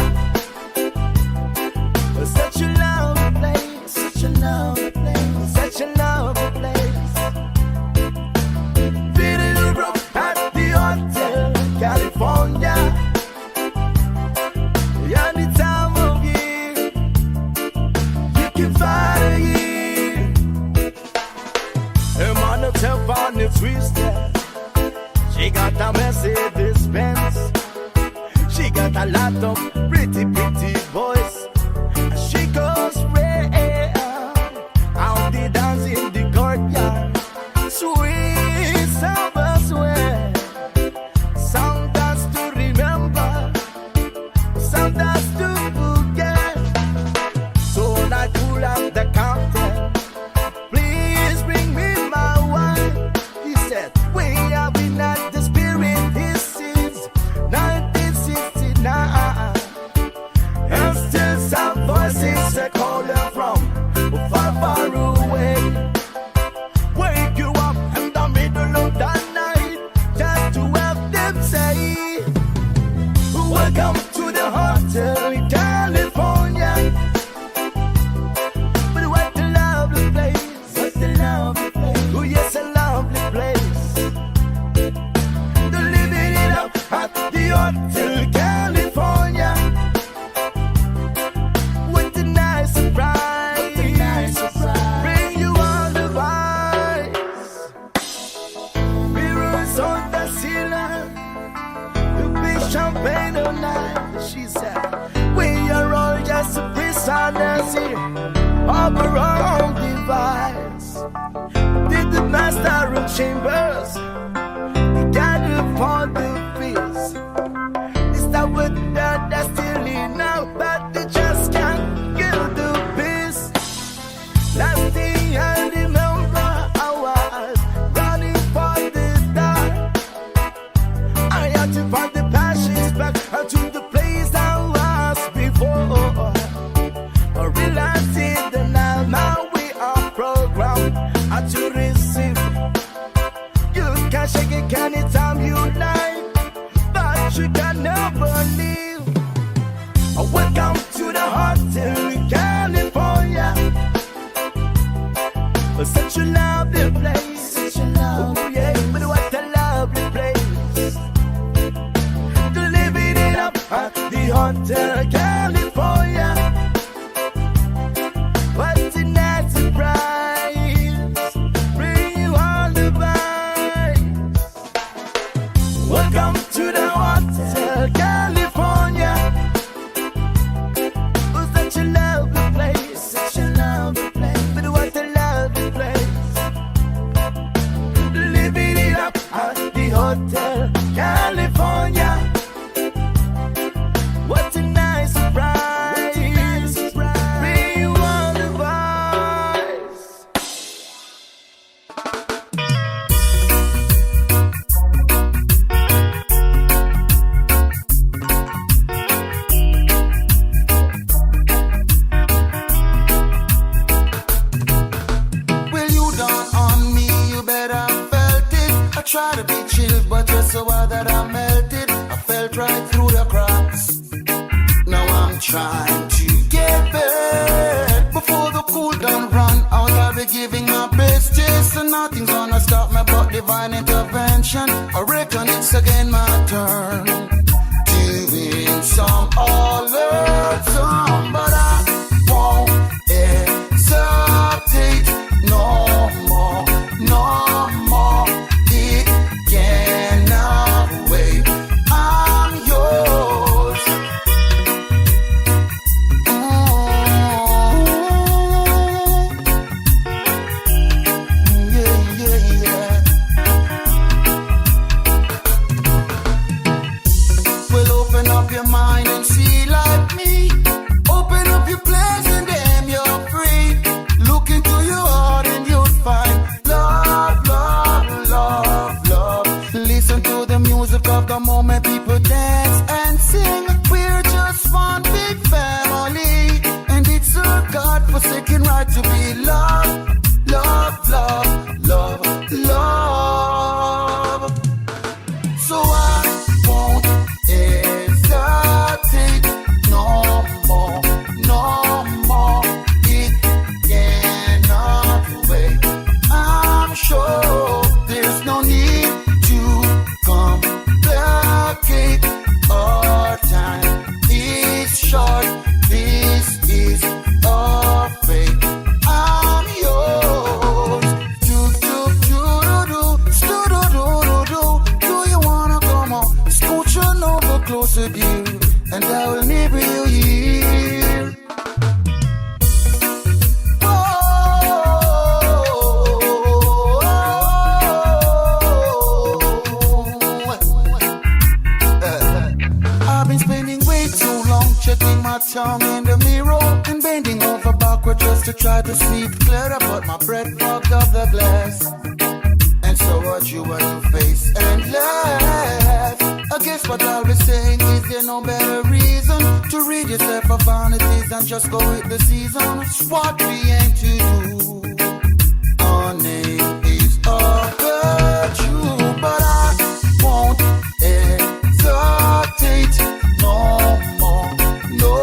Such a lovely place, such a lovely place, such a lovely place. Feeling the room at the hotel, California. Any time of year, you can find a year. Her man herself on the twister. She got a Mercedes Benz. She got a lot of pretty boys. She goes rare out the dance in the courtyard. Sweet summer sweat. Some dance to remember, some dance to forget. So I pull up the counter. Please bring me my wine. He said, we have been at the spirit. This is 1969. And still some voices are calling from far, far away. Wake you up in the middle of the night just to have them say, welcome to the hotel in California. But what a lovely place, what a lovely place. Oh yes, a lovely place. They're living it up at the hotel California. What a nice surprise, what a nice surprise. Bring you all the vibes. Mirrors on the ceiling, the big champagne all night. She said, we are all just prisoners here of our own device. Did the master of chambers gather for the feast? Is that what they're still in now? But they just can't get the peace. Last thing I remember, I was running for the dark. I had to find the passions back to the place I was before. I realized it that now we are programmed to receive. You can shake it anytime you like, but you can never leave. Welcome to the hotel in California. Such a lovely place, such a lovely place. Yeah, but what a lovely place. They're living it up at the hotel California. What a nice surprise. Bring you all the vibes. Welcome to the hotel California. Oh, such a lovely place, such a lovely place. But what a lovely place. Living it up at the hotel California. What a nice surprise. Bring you all the vibes. Well, you done on me, you better felt it. I try to be chill, but you're so hard that I melted. I felt right through the cracks. Now I'm trying to get back before the cool down run out. I'll be giving my best, yes, and nothing's gonna stop me but divine intervention. I reckon it's again my turn to win some all learn some, but I won't hesitate no more, no more. It cannot wait. I'm yours. Yeah, yeah, yeah. Well, open up your mind and see like me. Open up your plans and damn, you're free. Look into your heart and you'll find love, love, love, love. Listen to the music of the moment, people dance and sing. We're just one big family, and it's a God-forsaken right to be loved. Love, love, love, love. So I won't end. so dear, and I will never yield. I've been spending way too long checking my tongue in the mirror and bending over backward just to try to see it clearer, but my breath fogged up the glass. And so what you want to face and laugh. I guess what I'll be saying is there no better reason to rid yourself of vanities and just go with the season. It's what we aim to do. Our name is a virtue, but I won't hesitate no more, no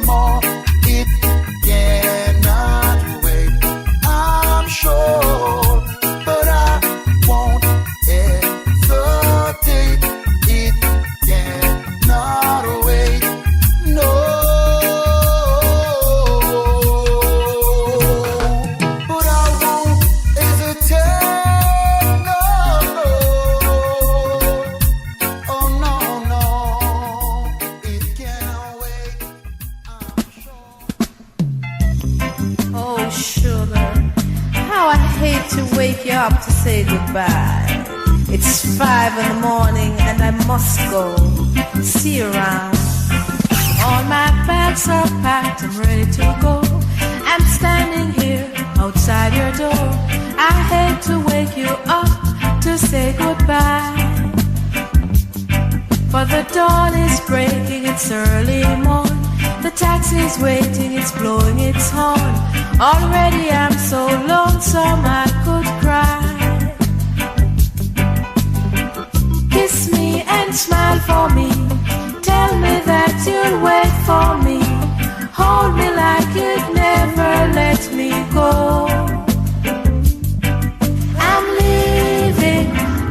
more. It cannot wait, I'm sure, but I won't hesitate. It cannot wait, no. But I won't hesitate, no. Oh no, no, it cannot wait, I'm sure. Oh, sugar, how I hate to wake you up to say goodbye. It's 5 in the morning and I must go. See you around. All my bags are packed, I'm ready to go. I'm standing here outside your door. I hate to wake you up to say goodbye. For the dawn is breaking, it's early morn. The taxi's waiting, it's blowing its horn. Already I'm so lonesome I could cry. Kiss me and smile for me. Tell me that you'll wait for me. Hold me like you'd never let me go. I'm leaving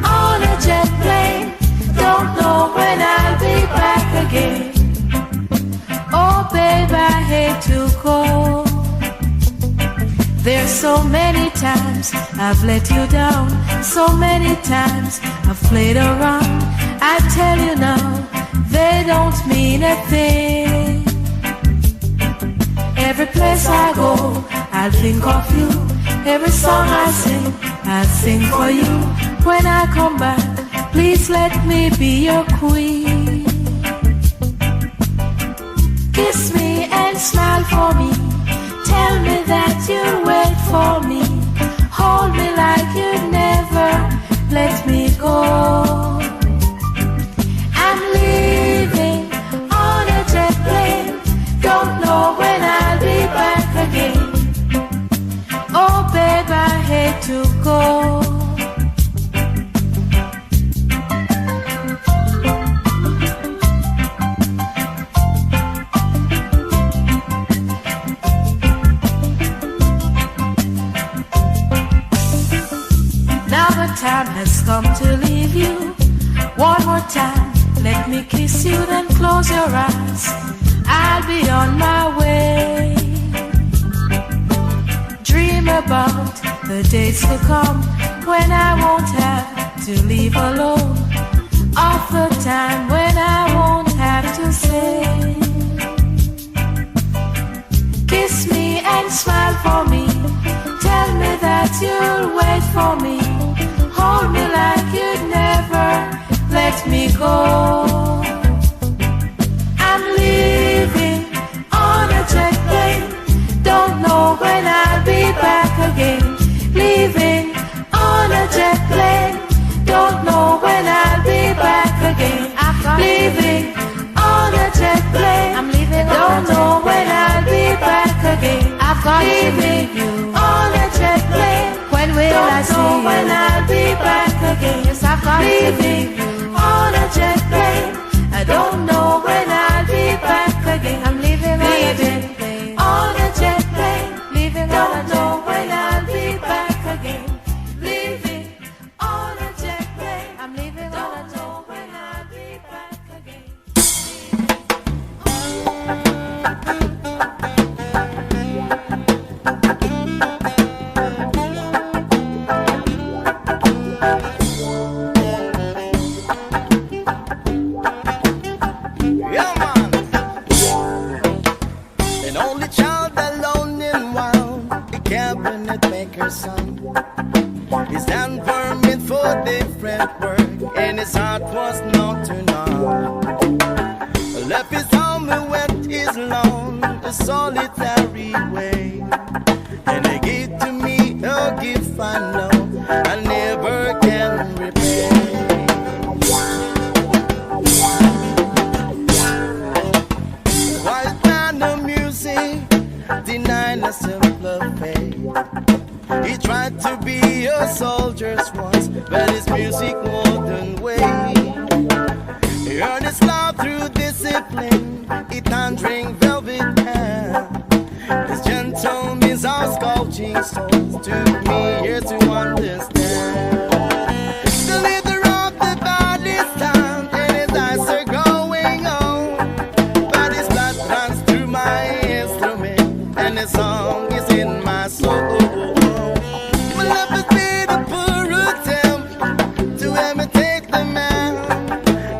on a jet plane. Don't know when I'll be back again. Oh babe, I hate to go. There's so many times I've let you down. So many times I've played around. I tell you now, they don't mean a thing. Every place I go, I'll think of you. Every song I sing, I'll sing for you. When I come back, please let me be your queen. Kiss me and smile for me. Tell me that you'll wait for me. Hold me like you'd never let me go. I'm leaving on a jet plane. Don't know when I'll be back again. Oh babe, I hate to go. Time has come to leave you. One more time, let me kiss you, then close your eyes. I'll be on my way. Dream about the days to come when I won't have to leave alone. Of the time when I won't have to say. Kiss me and smile for me. Tell me that you'll wait for me. Hold me like you'd never let me go. I'm leaving on a jet plane. Don't know when I'll be back again. Leaving on a jet plane. Don't know when I'll be back again. Leaving on a jet plane. I'm leaving. Don't know when I'll be back again. I've got leaving you on a jet plane. When will I see you? Don't know when I'll be back again. Yes, I've got leaving you on a jet plane. I don't know when I'll be back again. I'm leaving on a jet plane. On a jet plane. Leaving don't know when I'll be back again. Leaving on a jet plane. I'm leaving don't know when I'll be back again. at work, and his heart was not turned on. Left his home and went his lone, a solitary way. And he gave to me a gift I know I never can repay. While kind of music denying a simpler fate. He tried to be a soldier's once, but his music wouldn't wait. He earned his love through discipline, he thundering velvet hair. His gentle means our sculpting souls took me here to understand. The leader of the body stand, and his eyes are going on. But his blood runs through my instrument, and his song is in my soul. My love has been a poor attempt to imitate the man.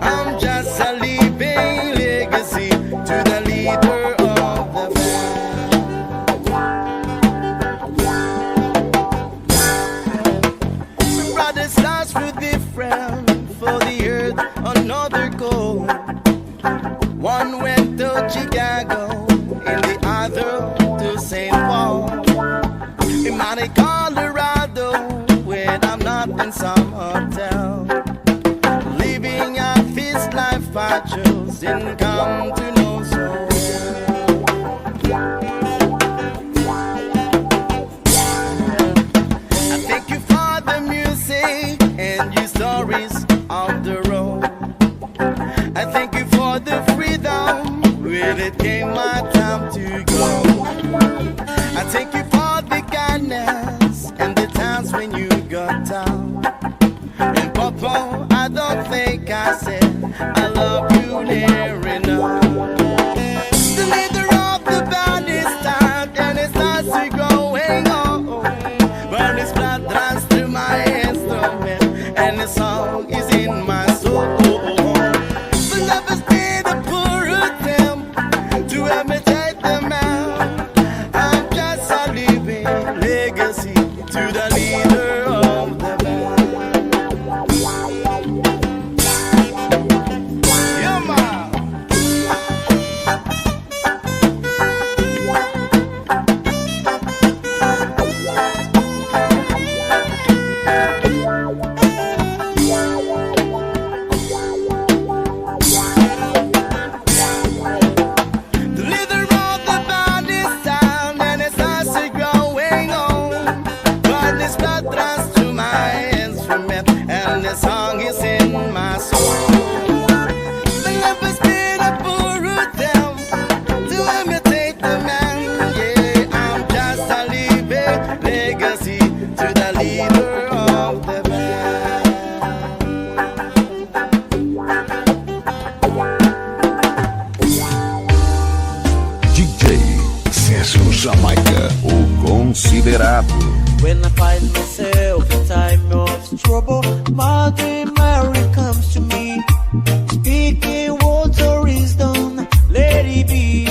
I'm just a living legacy to the leader of the band. My brother's stars were different, for the earth another goal. One went to Chicago, and the other to St. Paul. In Monte Colorado, when I'm not in some hotel, living a feast life I chose, didn't come to know so well. I thank you for the music and your stories on the road. I thank you for the freedom when it came my time to go. I thank you for the kindness and the times when you got down. And Papa, I don't think I said I love you near enough. The leader of the band is tired and it starts to going on. But his blood runs through my instrument and the song is in my soul. But love has been a poor attempt to imitate the man. I'm just a living legacy to the leader of the band. Yeah, man. The leader of the band is down and it starts to going on. But this blood runs through my instrument and the song is in my soul. The love has been a poor attempt to imitate the man. Yeah, I'm just a living legacy to the leader of the band. DJ Sérgio Jamaica, o considerado. When I find myself in time of trouble, Mother Mary comes to me, speaking words of wisdom, let it be.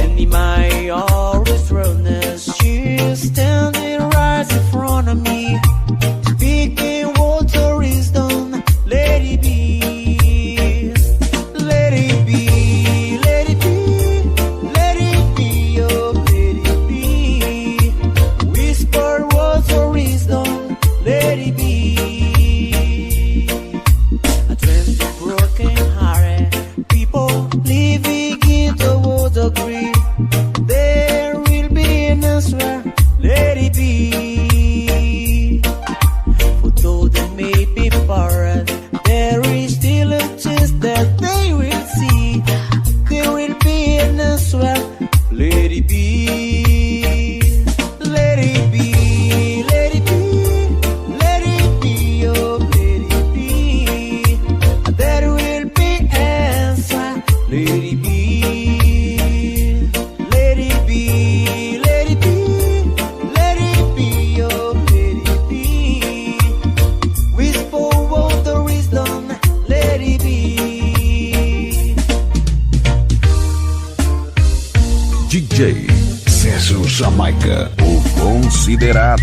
And in my always wellness, she's standing right in front of me, speaking words of wisdom, let it be. Let it be, let it be, let it be, oh, let it be. Whisper words of wisdom, let it be. I dreamt of broken hearted people living in the world of grief. There will be an answer, let it be. For though they may be barren, there is still a chance that they will see. There will be an answer, let it be. Let it be, let it be, let it be, oh, let it be. There will be answer, let it be. Let it be, let it be, let it be, oh, let it be. Whisper word the wisdom, let it be. DJ Sérgio Jamaica, o considerado.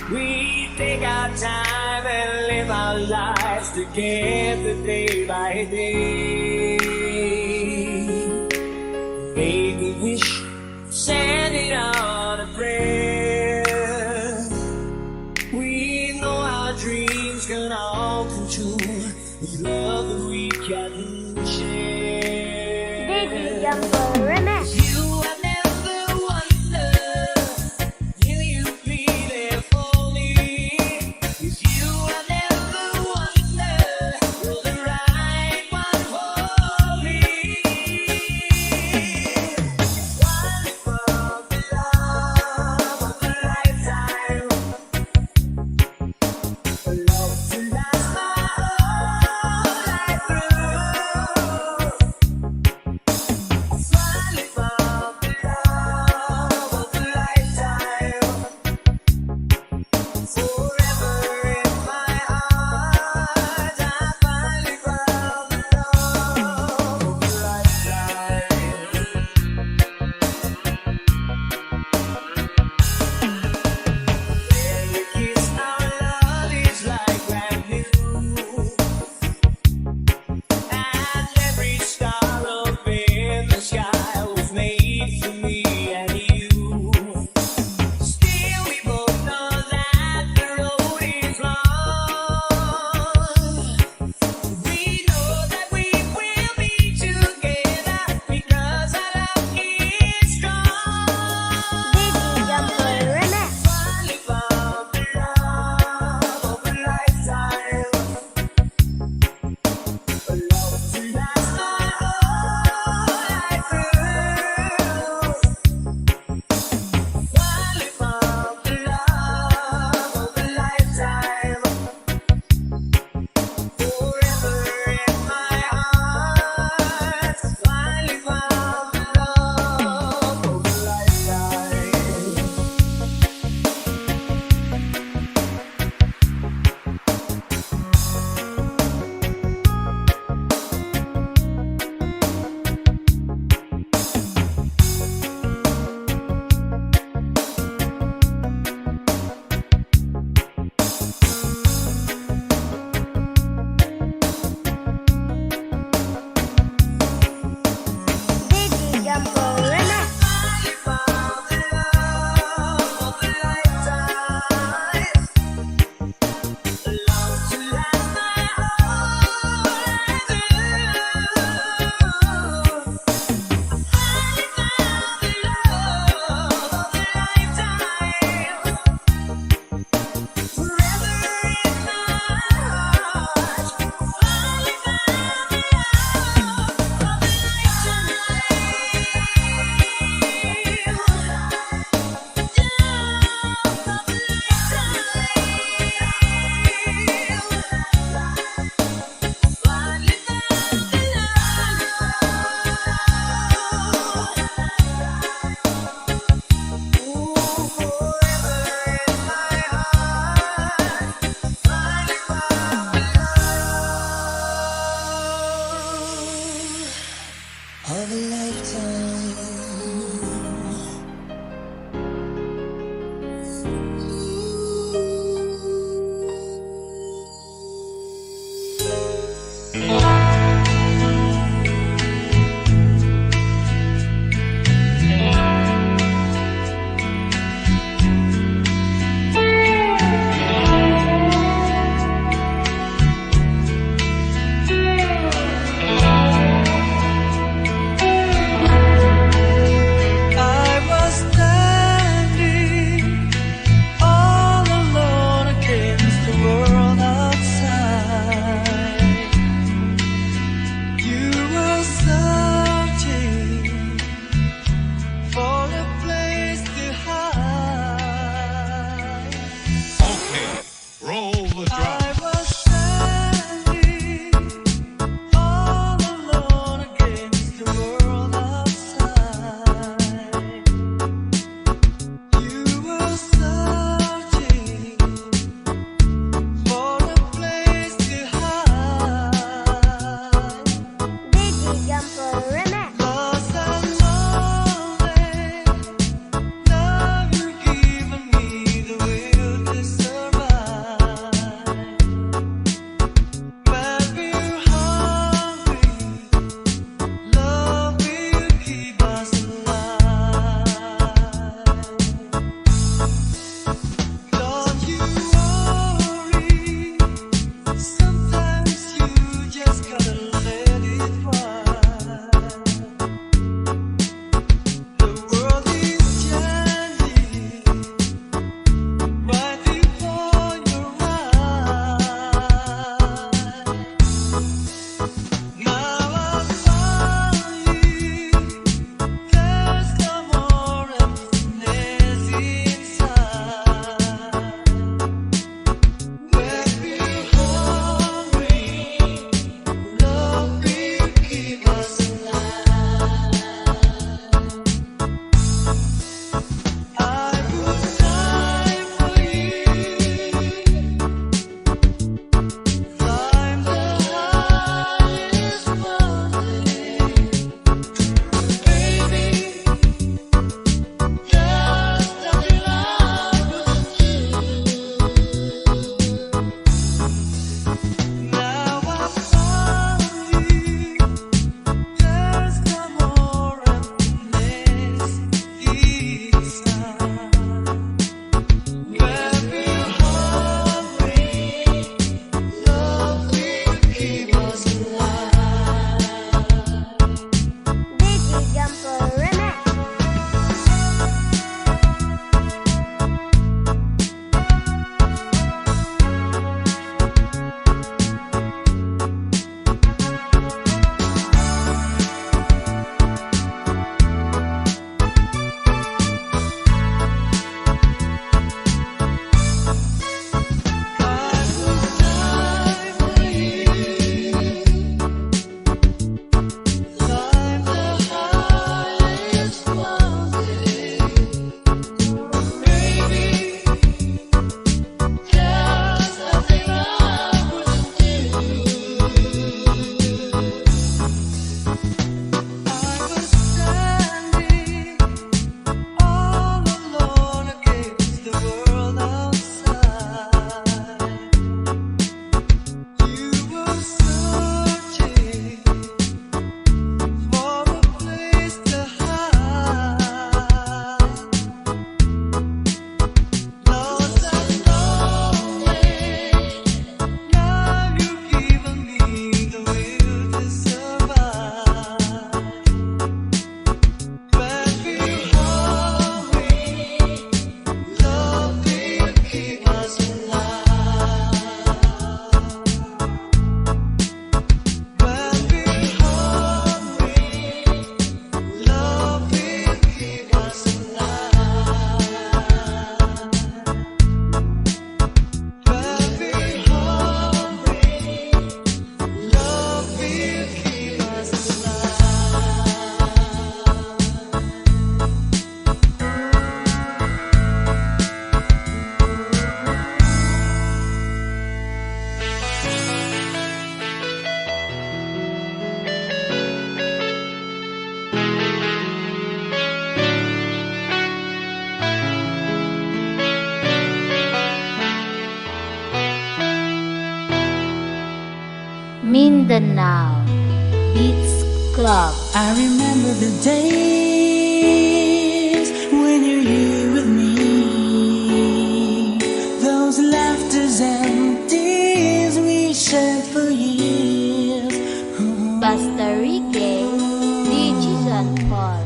We take our time and live our lives together day by day. Make a wish, send it on a prayer. We know our dreams can all come true with love that we can share. Reggae Jungle Remix. You have never wondered, will you be there for me? If you have never wondered, you're the right one for me. One for the love of a lifetime, a love to last my whole life through. Finally found the love of a lifetime, forever in my heart. I finally found the love of a lifetime. When we kiss, our love is like brand new, and every star up in the sky was made for me and you. Still, we both know that the road is long. We know that we will be together because our love is strong. Reggae Jungle Remix. Finally found the love of a lifetime, a love to last my whole life through. Finally found the love of a lifetime, forever in my heart. Finally found the love of a lifetime. Reggae Jungle Remix. Finally found the love of a lifetime, a love to last my whole life through. Finally found the love of a lifetime, forever in my heart. Finally found the love of a I was standing Mindanao Beats Club. I remember the days when you're here with me, those laughters and tears we shared for years. Basta Reggae, DJ John Paul,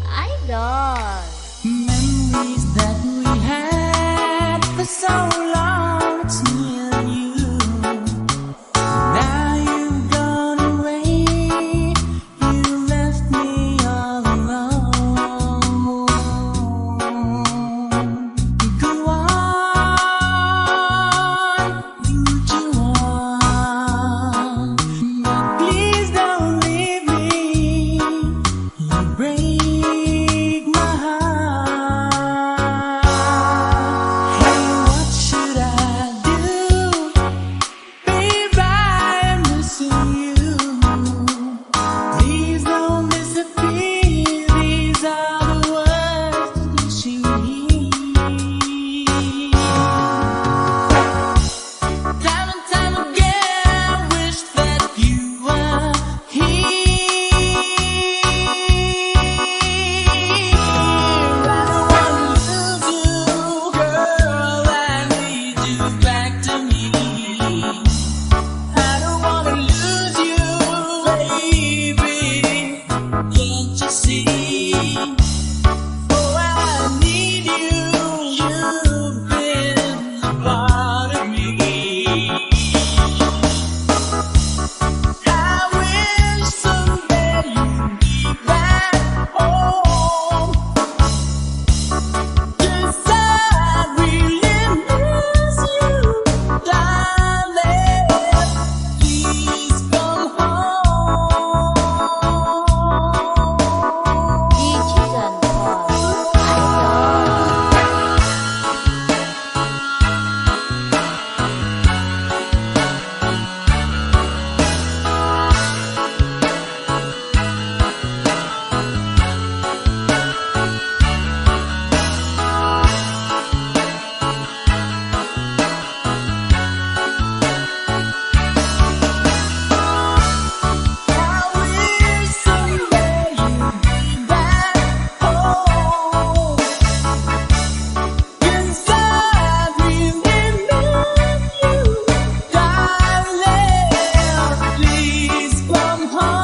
Idol. Memories that we had for so long, it's me and you. Now you've gone away, you left me all alone. Go on, do what you want, but please don't leave me. You break my heart. Hey, what should I do? Babe, I am missing you. Please don't disappear. These are the words that you should hear. Time and time again, wish that you were here. I don't wanna lose you, girl. I need you back to me. I don't wanna lose you, baby. Can't you see? Oh, I need you. You've been a part of me. I wish someday you'd be back home. 'Cause I really miss you, darling. Please come home. DJ John Paul, I wish someday you'd be back home. 'Cause I really miss you, darling. Please come home.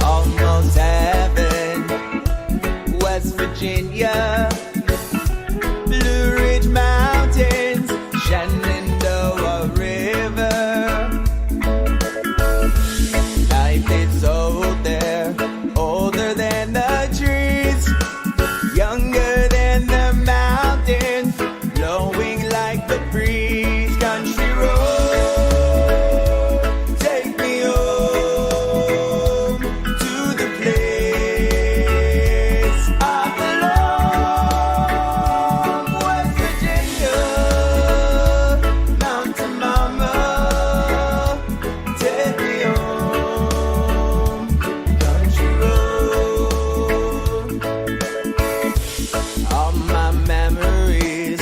Almost heaven, West Virginia, Blue Ridge Mountains, Shenandoah River. Life is old there, older than the trees, younger than the mountains, blowing like the breeze. Country road, take me home to the place I belong. West Virginia, Mountain Mama, take me home. Country road, all my memories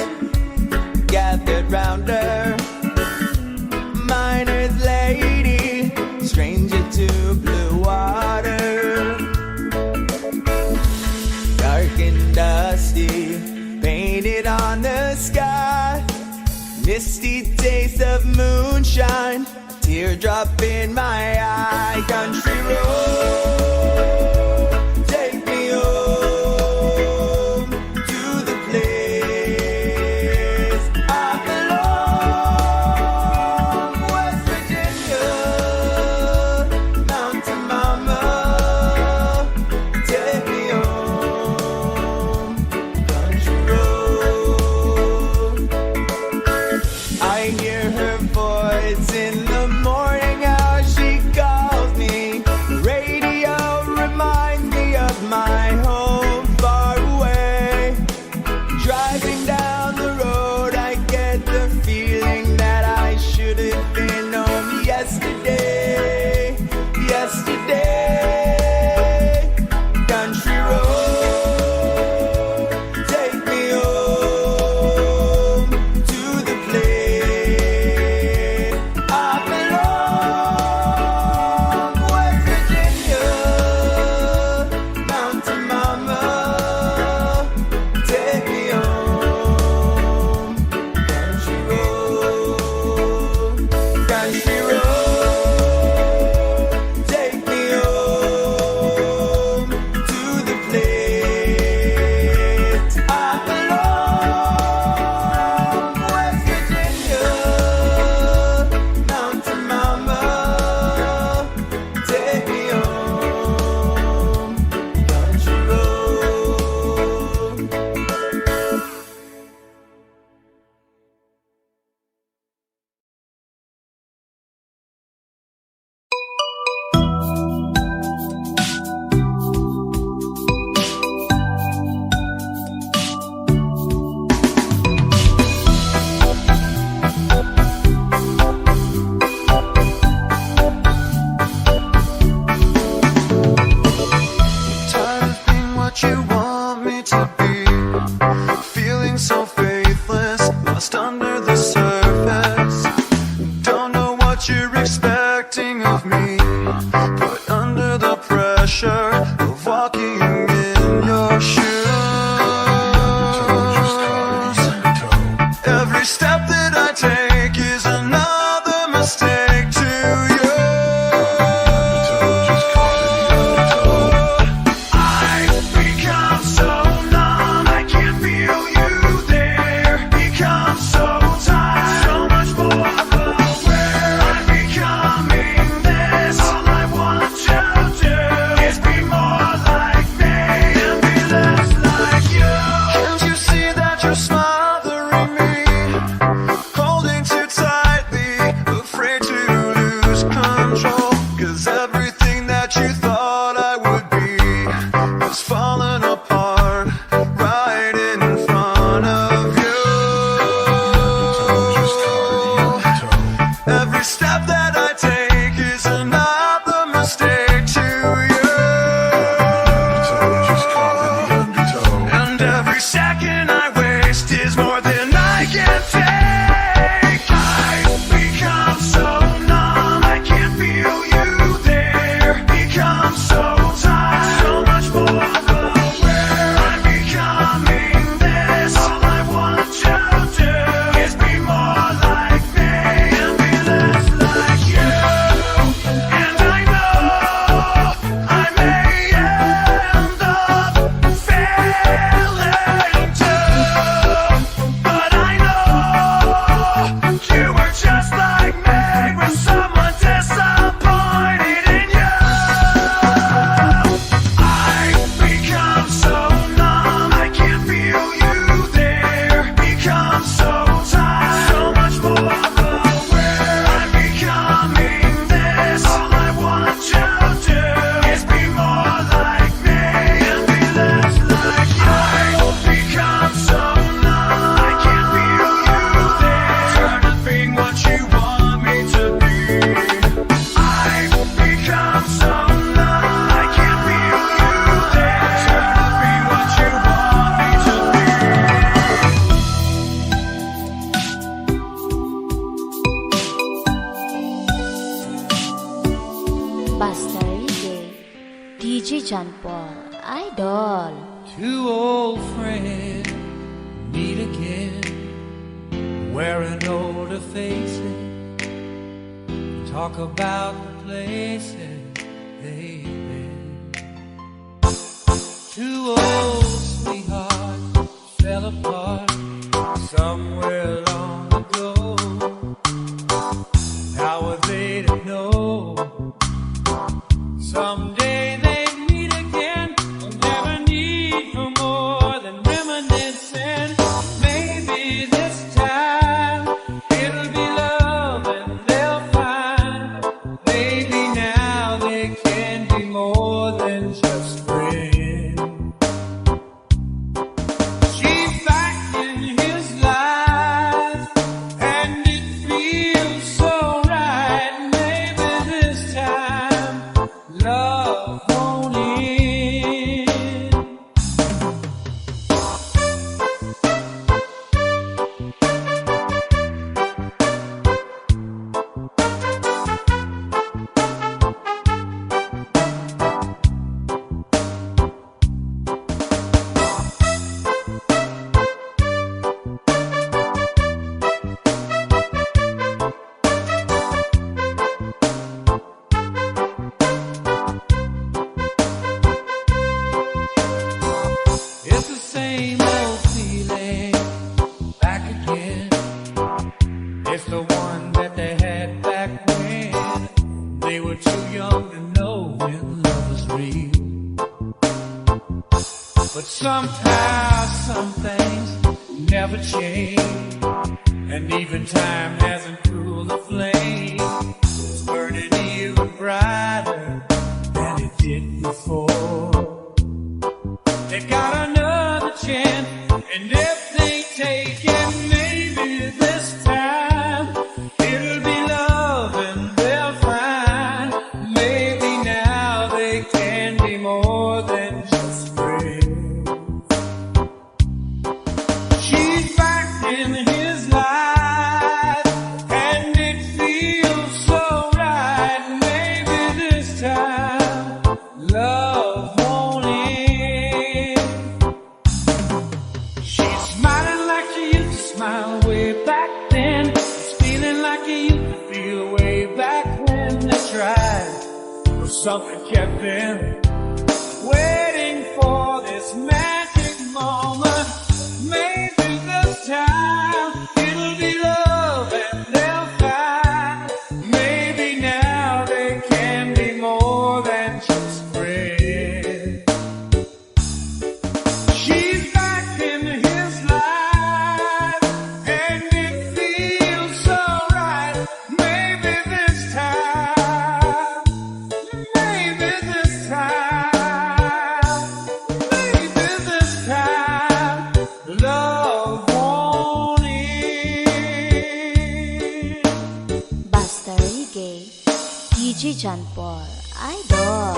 gathered round her. Miner's lady, stranger to blue water, dark and dusty, painted on the sky, misty taste of moonshine, teardrop in my eye. Country road, take me home to the place I belong. West Virginia, Mountain Mama, take me home. Country road, I hear her voice in the morning, how she calls me. Radio John Paul, Idol. Two old friends meet again, wearing older faces, talk about the places they've been. Two old sweethearts fell apart somewhere long ago. How were they to know? Someday they'd meet again. They'll never need for more than reminiscing. Maybe this time it'll be love and they'll find. Maybe now they can be more than just friends. She's back in his life and it feels so right. Maybe this time love won't end. It's the same old feeling back again. It's the one that they had back when they were too young to know when love was real. But somehow some things never change, and even time hasn't cooled the flame. It's burning even brighter than it did before. They've got another chance, and if they take it, maybe this time it'll be love and they'll find. Maybe now they can be more than just friends. She's back in his life, and it feels so right. Maybe this time love won't end. She's smiling like she used to smile way back then. It's feeling like he used to feel way back when. That's right, but something kept them waiting for this magic moment. Maybe this time it'll be love and they'll find. Maybe now they can be more than just friends. She's back in his life, and it feels so right. Maybe this time, maybe this time, maybe this time, love won't end. Basta Reggae, DJ John Paul, Idol.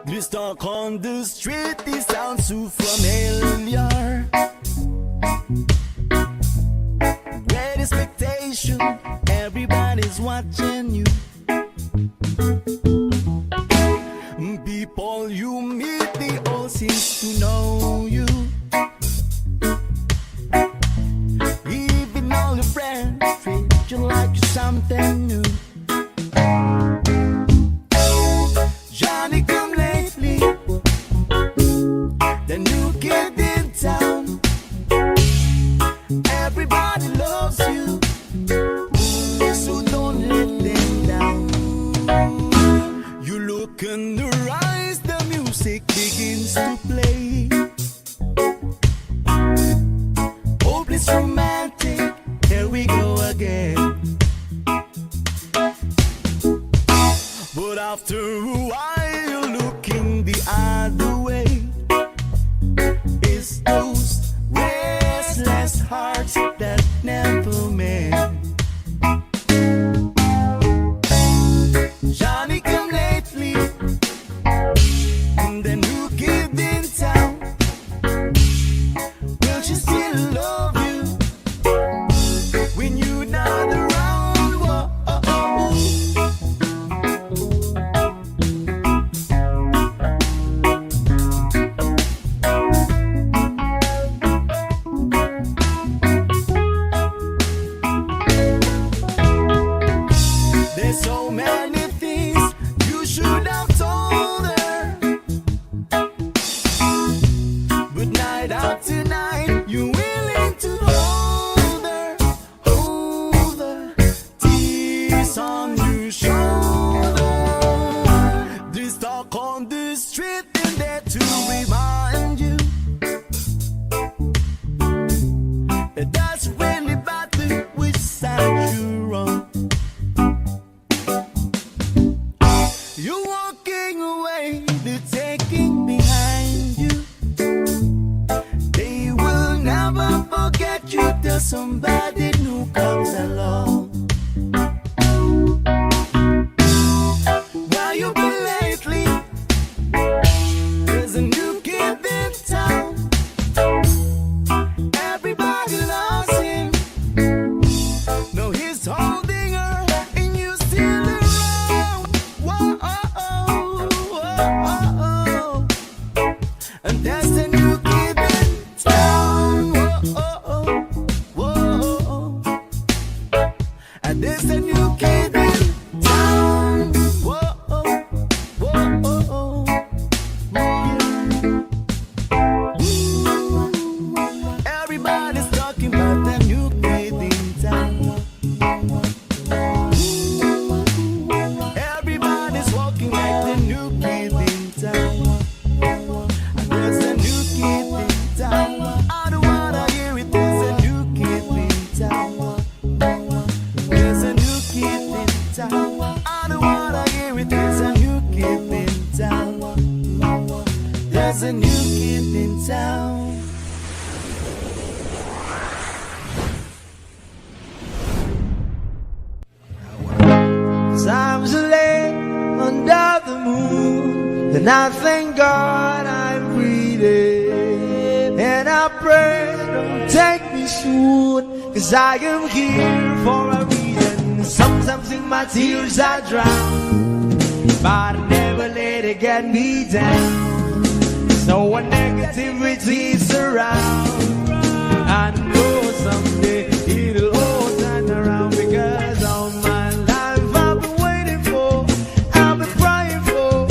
This talk on the street, this sounds so familiar. Great expectation, everybody's watching you. People you meet, they all seem to know you. Even all your friends treat you like you're something new. Johnny come lately, the new kid in town. Everybody loves you, so don't let them after a while, looking the other way, it's those restless hearts that never met. Johnny come lately, and the new kid in town. Will she still love you when you're not around? Whoa, oh, oh. There's so many things you should have told her, but night after night you're willing to hold her, tears on your shoulder. This talk on the street and there to remind you that that's really bad to which side you're on. You're walking away, they're taking behind you. They will never forget you till somebody new comes along. Where you been lately? There's a new kid in town. Everybody loves him. No, he's holding her and you still around. Whoa, oh, oh, oh, oh. And that's the new kid in town. Whoa, oh, oh, whoa. And there's the new kid in town. Whoa, whoa, yeah. Everybody's talking about the new kid in town. Everybody's walking like the new kid in town. And there's a new kid in town. I don't wanna hear it. There's a new kid in town. There's a new kid in town. I don't wanna hear it. There's a new kid in town. There's a new kid in town. Times are late under the moon, and I thank God I'm breathing. And I pray don't take me soon, 'cause I am here for a reason. Sometimes in my tears I drown, but I never let it get me down. So when negativity surrounds, I know someday it'll all turn around, because all my life I've been waiting for, I've been crying for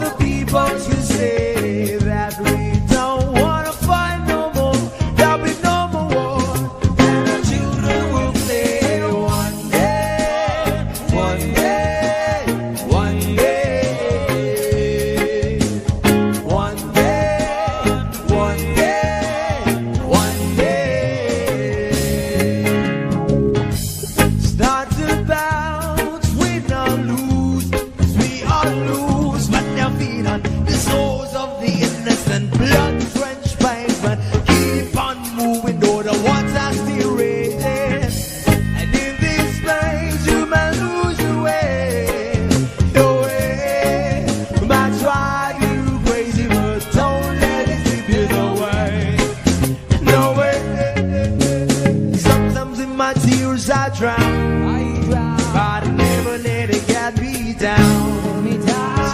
the people to say that we don't wanna fight no more, there'll be no more war, and our children will play one day, one day, one day, one day, one day, one day. Start about win or lose, 'cause we all lose, but they're feeding on the souls of the innocent, blood drenched pavement. Keep on moving, though the water's still raging. And in this place you may lose your way, your way. Might drive you crazy, but don't let it slip you away. No way. Sometimes in my tears I drown, but I never let it get me down.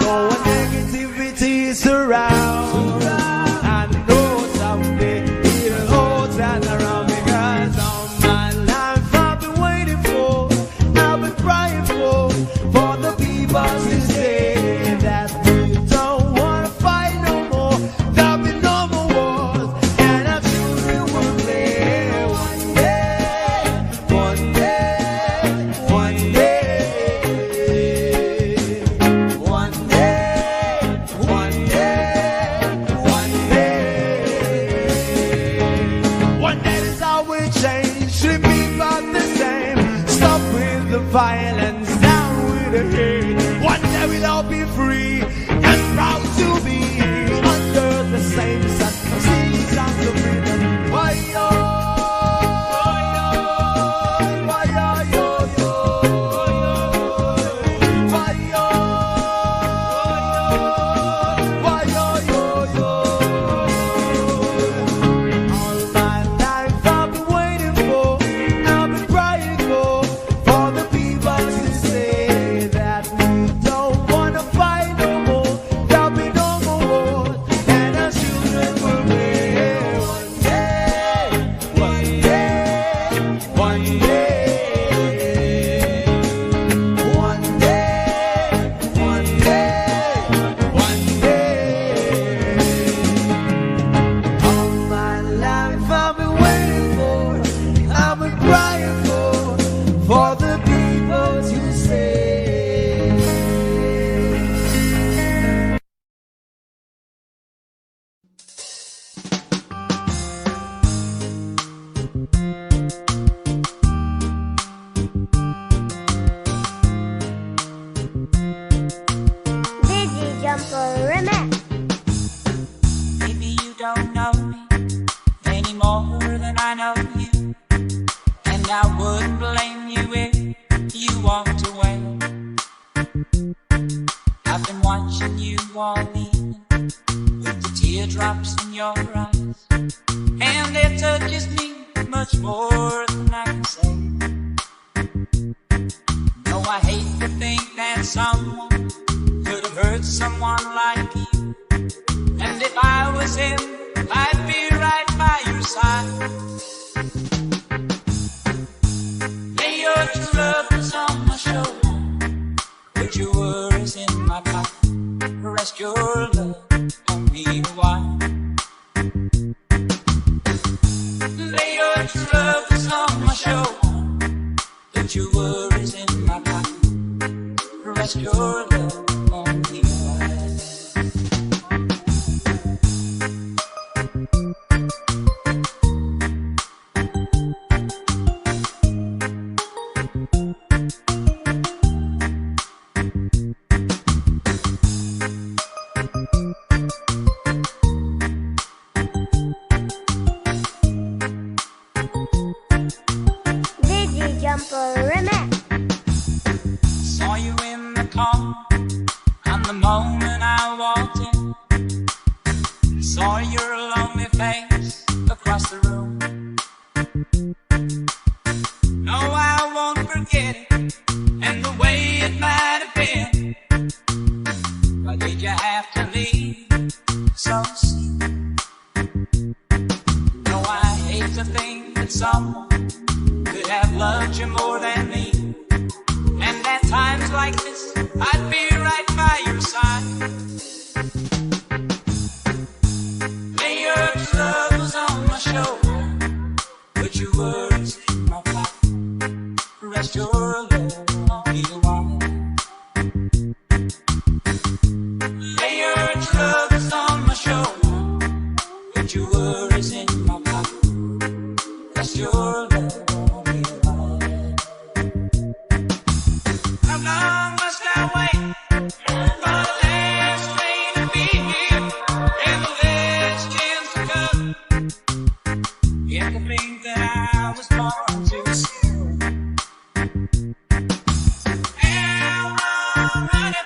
So when negativity surrounds, I know someday it'll all turn around, because all my life I've been waiting for, I've been crying for the people to say that we don't wanna fight no more, there'll be no more wars, and our children will play one day, one day, one day. you all leaving with the teardrops in your eyes, and it touches me much more than I can say. No, I hate to think that someone could have hurt someone like you, and if I was him, I'd be right by your side. Lay your true lovers on my shoulder, put your worries in my pocket, rest your love on me a while. Lay your true lovers on my shoulder, put your worries in my pocket, rest your love on me a while. Reggae Jumper Remix. Saw you in the car, and the moment I walked in, saw your lonely face across the room. No, I won't forget it, and the way it might have been. Why did you have to leave so soon? No, I hate to think that someone could have loved you more than me, and at times like this, I'd be right by your side. Lay your troubles on my shoulder, put your worries in my pocket, rest your love on me a while. Lay your troubles on my shoulder, put your worries in my pocket, rest your love on me a while. How long must I wait for the last train to be here and the last chance to come? Yet to think that I was born too soon. How long, honey,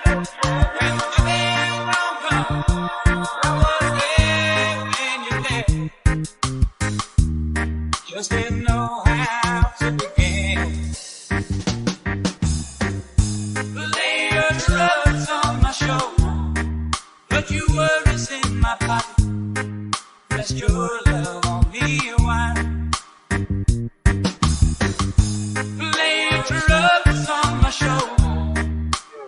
when the big wrong come? I was there when you're there, just didn't know how to begin. Lay your troubles on my shoulder, put your worries in my pocket, rest your love on me a while. Lay your troubles on my shoulder,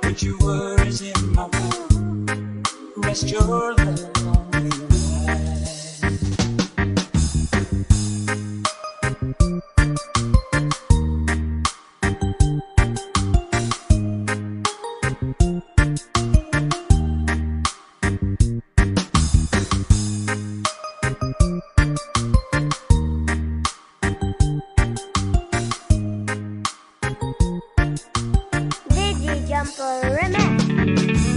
put your worries in my pocket, rest your love on me a while. Reggae Jumper Remix.